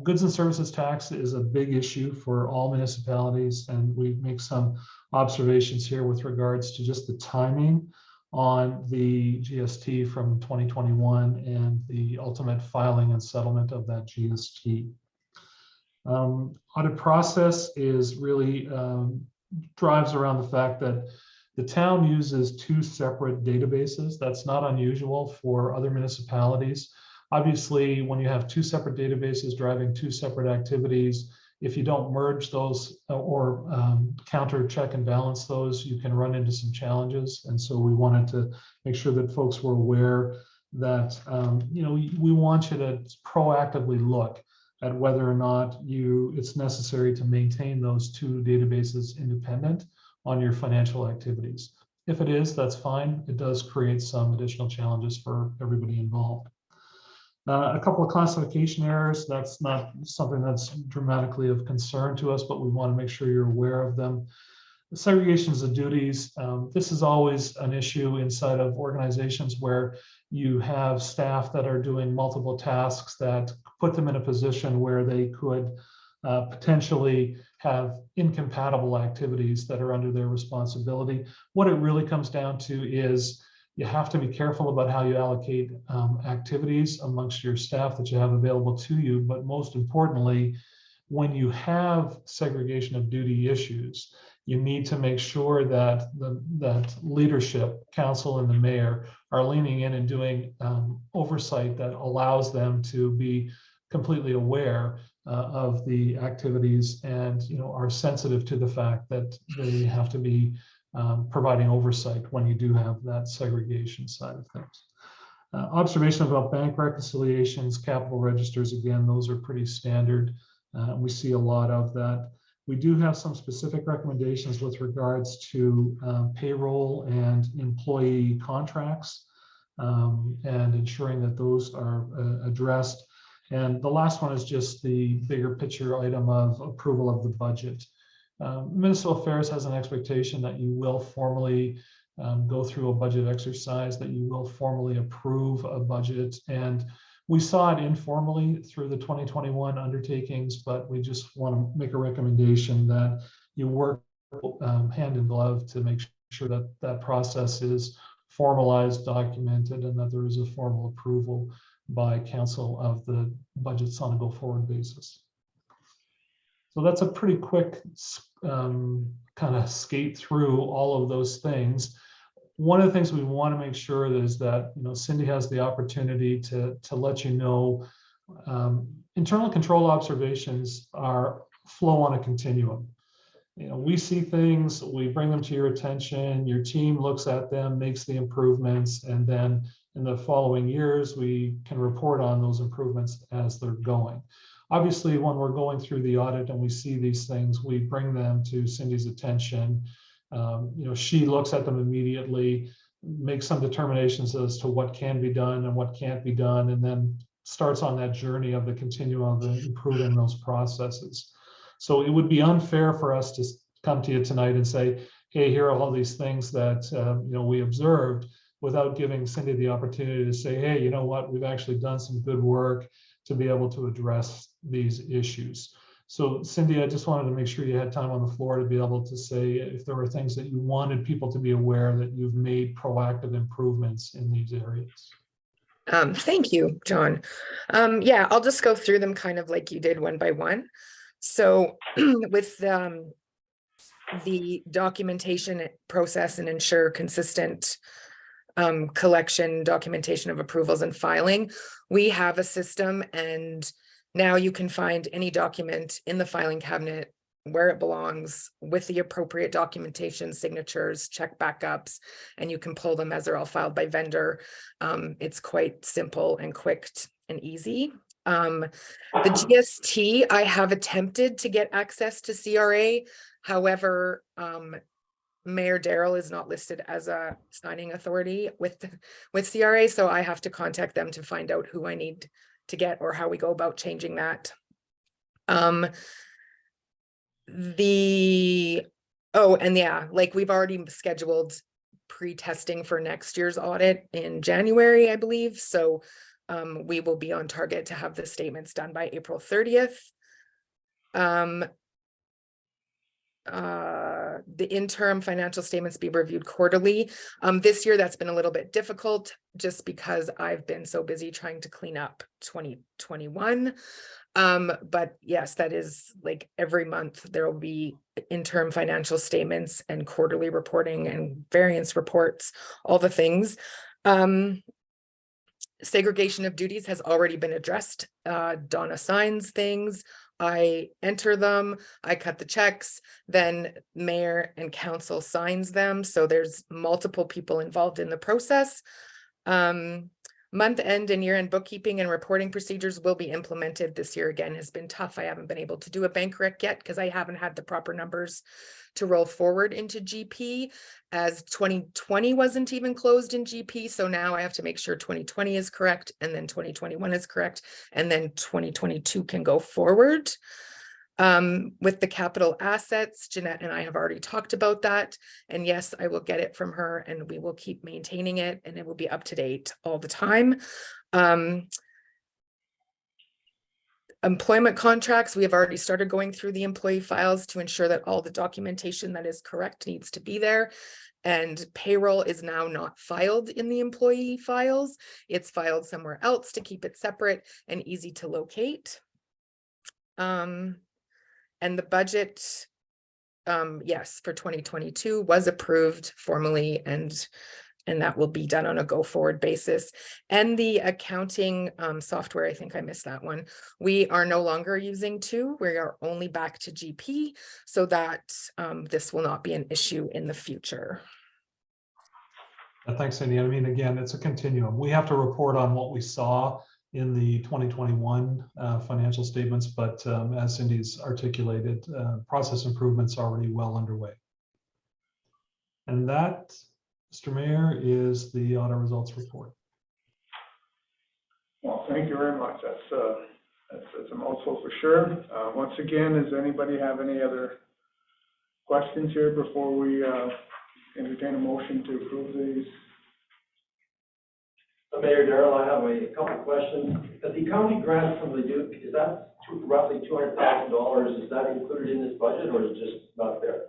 Goods and services tax is a big issue for all municipalities, and we make some observations here with regards to just the timing on the GST from 2021 and the ultimate filing and settlement of that GST. Audit process is really drives around the fact that the town uses 2 separate databases. That's not unusual for other municipalities. Obviously, when you have 2 separate databases driving 2 separate activities, if you don't merge those or counter check and balance those, you can run into some challenges. And so we wanted to make sure that folks were aware that we want you to proactively look at whether or not it's necessary to maintain those 2 databases independent on your financial activities. If it is, that's fine. It does create some additional challenges for everybody involved. A couple of classification errors, that's not something that's dramatically of concern to us, but we want to make sure you're aware of them. The segregations of duties, this is always an issue inside of organizations where you have staff that are doing multiple tasks that put them in a position where they could potentially have incompatible activities that are under their responsibility. What it really comes down to is you have to be careful about how you allocate activities amongst your staff that you have available to you. But most importantly, when you have segregation of duty issues, you need to make sure that that leadership, council and the mayor are leaning in and doing oversight that allows them to be completely aware of the activities and are sensitive to the fact that they have to be providing oversight when you do have that segregation side of things. Observation about bank reconciliations, capital registers, again, those are pretty standard. We see a lot of that. We do have some specific recommendations with regards to payroll and employee contracts and ensuring that those are addressed. And the last one is just the bigger picture item of approval of the budget. Municipal Affairs has an expectation that you will formally go through a budget exercise, that you will formally approve a budget. And we saw it informally through the 2021 undertakings, but we just want to make a recommendation that you work hand in glove to make sure that that process is formalized, documented, and that there is a formal approval by council of the budgets on a go-forward basis. So that's a pretty quick kind of skate through all of those things. One of the things we want to make sure is that Cindy has the opportunity to let you know internal control observations flow on a continuum. we see things, we bring them to your attention, your team looks at them, makes the improvements, and then in the following years, we can report on those improvements as they're going. Obviously, when we're going through the audit and we see these things, we bring them to Cindy's attention. She looks at them immediately, makes some determinations as to what can be done and what can't be done, and then starts on that journey of the continuum of improving those processes. So it would be unfair for us to come to you tonight and say, hey, here are all these things that we observed, without giving Cindy the opportunity to say, hey, you know what, we've actually done some good work to be able to address these issues. So Cindy, I just wanted to make sure you had time on the floor to be able to say if there were things that you wanted people to be aware that you've made proactive improvements in these areas. Thank you, John. Yeah, I'll just go through them kind of like you did one by one. So with the documentation process and ensure consistent collection, documentation of approvals and filing, we have a system, and now you can find any document in the filing cabinet where it belongs with the appropriate documentation, signatures, check backups, and you can pull them as they're all filed by vendor. It's quite simple and quick and easy. The GST, I have attempted to get access to CRA. However, Mayor Darrell is not listed as a signing authority with CRA, so I have to contact them to find out who I need to get or how we go about changing that. We've already scheduled pre-testing for next year's audit in January, I believe. So we will be on target to have the statements done by April 30th. The interim financial statements be reviewed quarterly. This year that's been a little bit difficult just because I've been so busy trying to clean up 2021. But yes, that is like every month there will be interim financial statements and quarterly reporting and variance reports, all the things. Segregation of duties has already been addressed. Donna signs things, I enter them, I cut the checks, then mayor and council signs them. So there's multiple people involved in the process. Month end and year end bookkeeping and reporting procedures will be implemented. This year again has been tough. I haven't been able to do a bank rec yet because I haven't had the proper numbers to roll forward into GP, as 2020 wasn't even closed in GP. So now I have to make sure 2020 is correct, and then 2021 is correct, and then 2022 can go forward. With the capital assets, Jeanette and I have already talked about that. And yes, I will get it from her and we will keep maintaining it and it will be up to date all the time. Employment contracts, we have already started going through the employee files to ensure that all the documentation that is correct needs to be there. And payroll is now not filed in the employee files. It's filed somewhere else to keep it separate and easy to locate. And the budget, yes, for 2022 was approved formally, and that will be done on a go forward basis. And the accounting software, I think I missed that one. We are no longer using two. We are only back to GP, so that this will not be an issue in the future. Thanks, Cindy. I mean, again, it's a continuum. We have to report on what we saw in the 2021 financial statements, but as Cindy's articulated, process improvements are already well underway. And that, Mr. Mayor, is the audit results report. Well, thank you very much. That's a mouthful for sure. Once again, does anybody have any other questions here before we entertain a motion to approve these? Mayor Darrell, I have a couple of questions. The county grant from the Duke, is that roughly $200,000? Is that included in this budget, or is it just not there?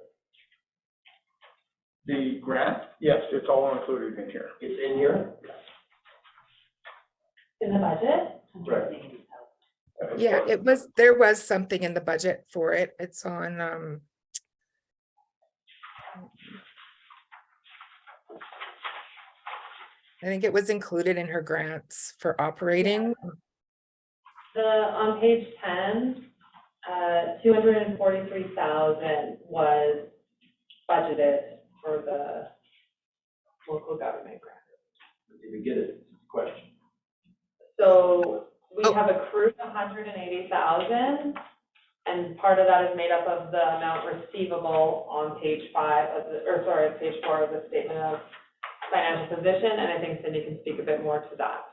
The grant? Yes, it's all included in here. It's in here? In the budget? Right. Yeah, there was something in the budget for it. It's on I think it was included in her grants for operating. On page 10, $243,000 was budgeted for the local government grant. Did we get it? It's a question. So we have accrued 180,000, and part of that is made up of the amount receivable on page 5 of the, page 4 of the statement of financial position, and I think Cindy can speak a bit more to that.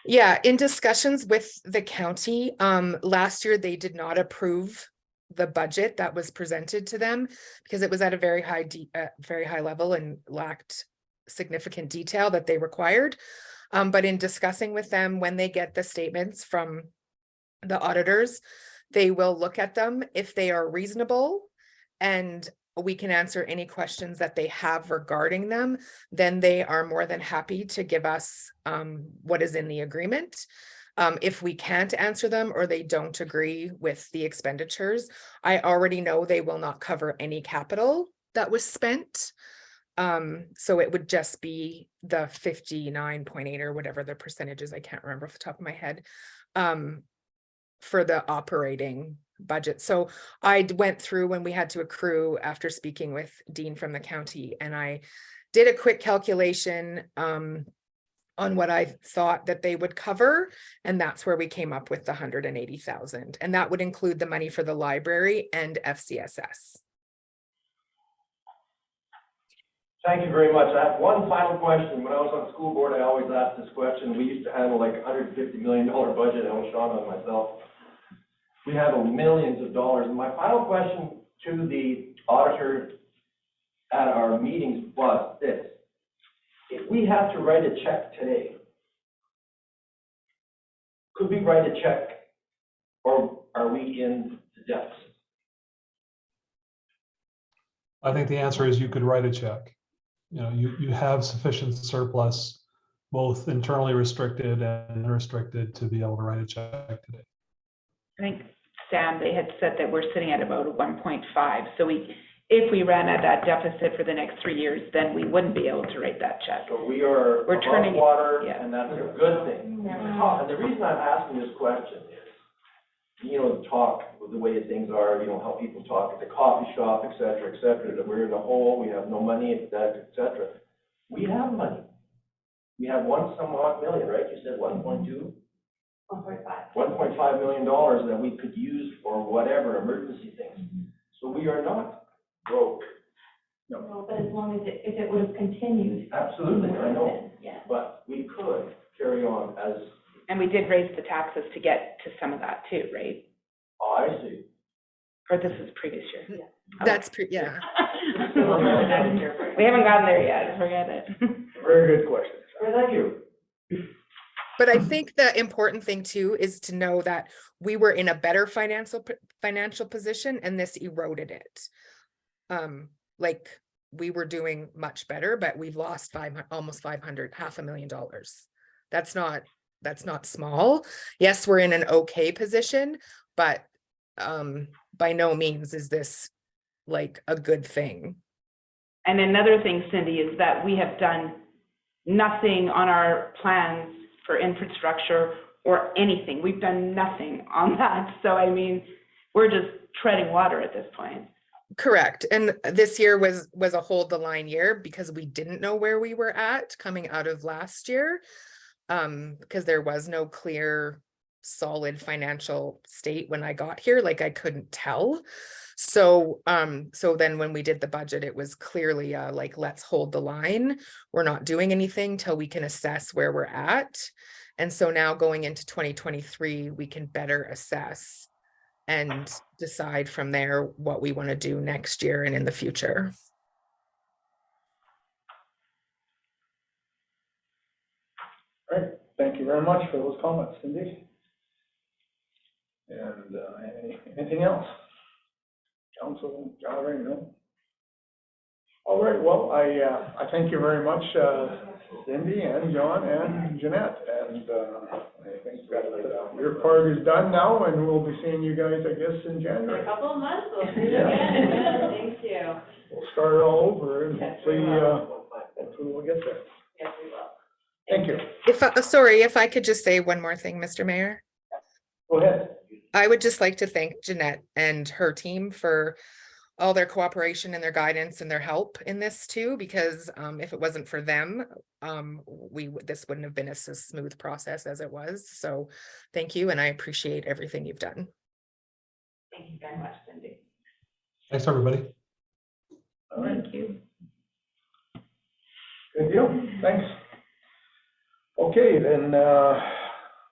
Yeah, in discussions with the county, last year they did not approve the budget that was presented to them because it was at a very high level and lacked significant detail that they required. But in discussing with them, when they get the statements from the auditors, they will look at them if they are reasonable and we can answer any questions that they have regarding them, then they are more than happy to give us what is in the agreement. If we can't answer them or they don't agree with the expenditures, I already know they will not cover any capital that was spent. So it would just be the 59.8 or whatever the percentage is, I can't remember off the top of my head, for the operating budget. So I went through when we had to accrue after speaking with Dean from the county, and I did a quick calculation on what I thought that they would cover, and that's where we came up with the 180,000, and that would include the money for the library and FCSS. Thank you very much. I have one final question. When I was on school board, I always asked this question. We used to handle like $150 million budget. I was Sean and myself. We handle millions of dollars. And my final question to the auditor at our meetings was this. If we had to write a check today, could we write a check or are we in the deficit? I think the answer is you could write a check. You know, you have sufficient surplus, both internally restricted and unrestricted, to be able to write a check today. I think, Sam, they had said that we're sitting at about 1.5. So if we ran at that deficit for the next 3 years, then we wouldn't be able to write that check. So we're above water, and that's a good thing. And the reason I'm asking this question is, you know, talk with the way things are, you know, how people talk at the coffee shop, et cetera, that we're in a hole, we have no money, et cetera. We have money. We have some odd million, right? You said 1.2? 1.5 million dollars that we could use for whatever emergency things. So we are not broke. No, but as long as if it would have continued. Absolutely, I know. Yeah. But we could carry on as. And we did raise the taxes to get to some of that too, right? Oh, I see. Or this is previous year? Yeah. That's yeah. We haven't gotten there yet, forget it. Very good question. Thank you. But I think the important thing too is to know that we were in a better financial position and this eroded it. Like we were doing much better, but we've lost almost $500,000. That's not small. Yes, we're in an okay position, but by no means is this like a good thing. And another thing, Cindy, is that we have done nothing on our plans for infrastructure or anything. We've done nothing on that. So, I mean, we're just treading water at this point. Correct. And this year was a hold the line year because we didn't know where we were at coming out of last year, because there was no clear, solid financial state when I got here. Like I couldn't tell. So then when we did the budget, it was clearly like, let's hold the line. We're not doing anything till we can assess where we're at. And so now going into 2023, we can better assess and decide from there what we want to do next year and in the future. All right, thank you very much for those comments, Cindy. And anything else? Council, gallery, no? All right, well, I thank you very much, Cindy and John and Jeanette. And I think that your part is done now, and we'll be seeing you guys, I guess, in January. In a couple of months, we'll see you again. Thank you. We'll start it all over, and Yes, hopefully, we will. hopefully we'll get there. Yes, we will. Thank you. If I could just say one more thing, Mr. Mayor. Go ahead. I would just like to thank Jeanette and her team for all their cooperation and their guidance and their help in this too, because if it wasn't for them, this wouldn't have been a smooth process as it was. So thank you, and I appreciate everything you've done. Thank you very much, Cindy. Thanks, everybody. All right, Thank you. good deal, thanks. Okay, then,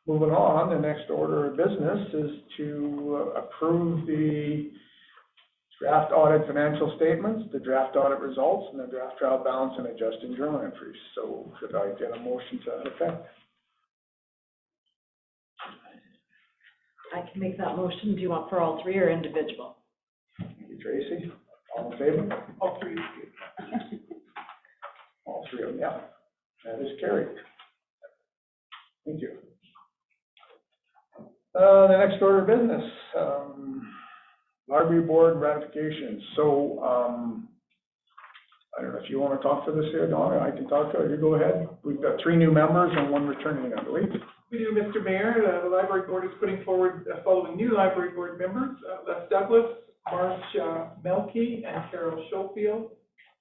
moving on, the next order of business is to approve the draft audit financial statements, the draft audit results, and the draft trial balance and adjusting journal entries. So should I get a motion to that effect? I can make that motion. Do you want for all three or individual? Thank you, Tracy. All in favor? All three. All three of them, yeah. That is carried. Thank you. The next order of business, library board ratification. So, I don't know if you want to talk to this here, Donna, I can talk to her, you go ahead. We've got 3 new members and 1 returning, I believe. We do, Mr. Mayor. The library board is putting forward the following new library board members: Les Douglas, Marcia Melke, and Carol Schofield.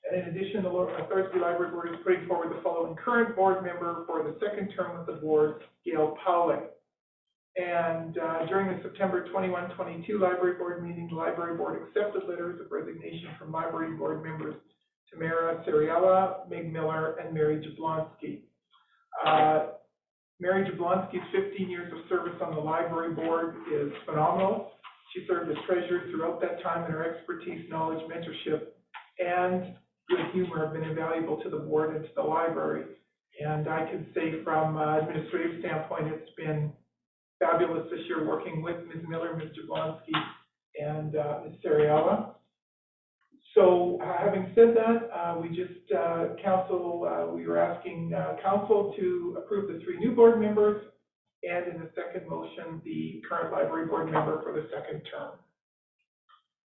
And in addition, the Thorsby Library Board is putting forward the following current board member for the second term of the board, Gail Powlett. And during the September 21-22 library board meeting, the library board accepted letters of resignation from library board members Tamara Ceriella, Meg Miller, and Mary Jablonski. Mary Jablonski's 15 years of service on the library board is phenomenal. She served as treasurer throughout that time, and her expertise, knowledge, mentorship, and good humor have been invaluable to the board and to the library. And I can say from an administrative standpoint, it's been fabulous this year working with Ms. Miller, Ms. Jablonski, and Ms. Ceriella. So having said that, we were asking council to approve the 3 new board members, and in the second motion, the current library board member for the second term.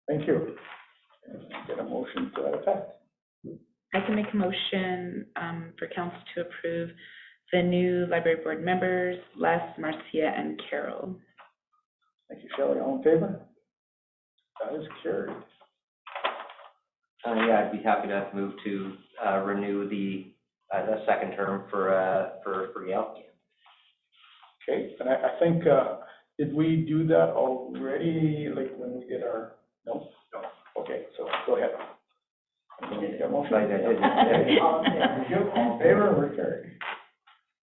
Thank you. Get a motion to that effect. I can make a motion for council to approve the new library board members, Les, Marcia, and Carol. Thank you, Shelley. All in favor? That is carried. Yeah, I'd be happy to move to renew the second term for Gail. Okay, and I think, did we do that already, like when we did our, no? No. Okay, so go ahead. Motion. I did. All in favor, we're carried.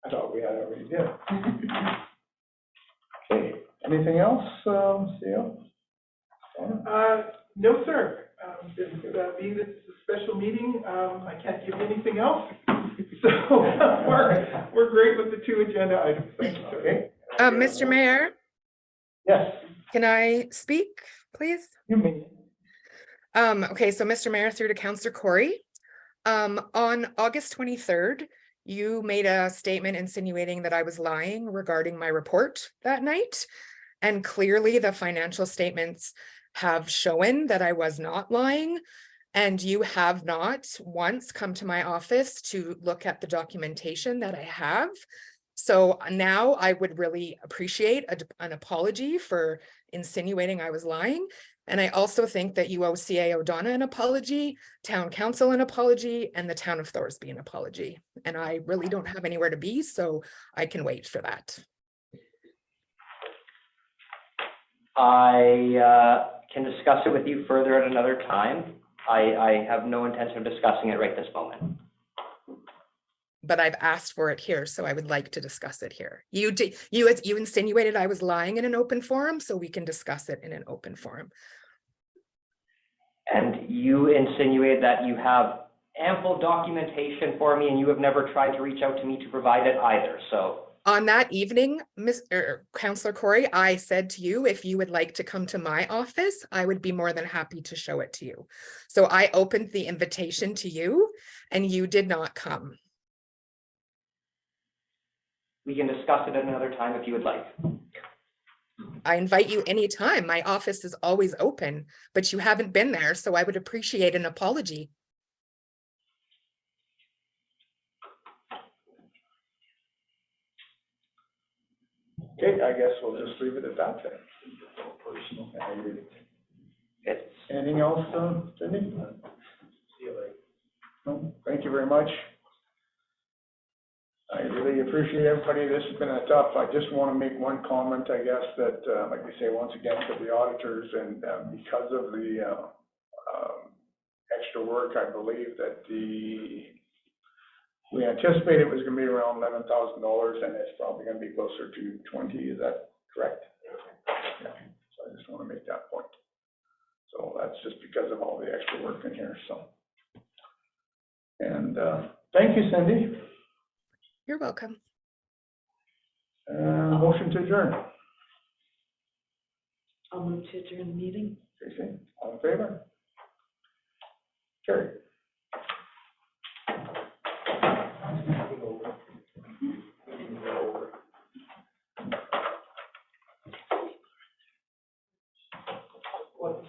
I thought we had already did. Okay, anything else, Theo? No, sir. Being this is a special meeting, I can't give you anything else. So we're great with the 2 agenda items. Thank you, sir. Okay. Mr. Mayor, Yes, can I speak, please? you may. Okay, so Mr. Mayor, through to Councillor Corey. On August 23rd, you made a statement insinuating that I was lying regarding my report that night. And clearly the financial statements have shown that I was not lying. And you have not once come to my office to look at the documentation that I have. So now I would really appreciate an apology for insinuating I was lying. And I also think that you owe CA O'Donnell an apology, Town Council an apology, and the Town of Thorsby an apology. And I really don't have anywhere to be, so I can wait for that. I can discuss it with you further at another time. I have no intention of discussing it right this moment. But I've asked for it here, so I would like to discuss it here. You insinuated I was lying in an open forum, so we can discuss it in an open forum. And you insinuate that you have ample documentation for me, and you have never tried to reach out to me to provide it either, so. On that evening, Councillor Corey, I said to you, if you would like to come to my office, I would be more than happy to show it to you. So I opened the invitation to you, and you did not come. We can discuss it at another time if you would like. I invite you anytime. My office is always open, but you haven't been there, so I would appreciate an apology. Okay, I guess we'll just leave it at that then. It's Anything else, Cindy? No, thank you very much. I really appreciate everybody. This has been a tough, I just want to make one comment, I guess, that, like we say, once again, to the auditors, and because of the extra work, I believe that we anticipated it was going to be around $11,000, and it's probably going to be closer to 20. Is that correct? Yeah. So I just want to make that point. So that's just because of all the extra work in here, so. And thank you, Cindy. You're welcome. Motion to adjourn. I'll move to adjourn the meeting. Tracy, all in favor? Carry. What,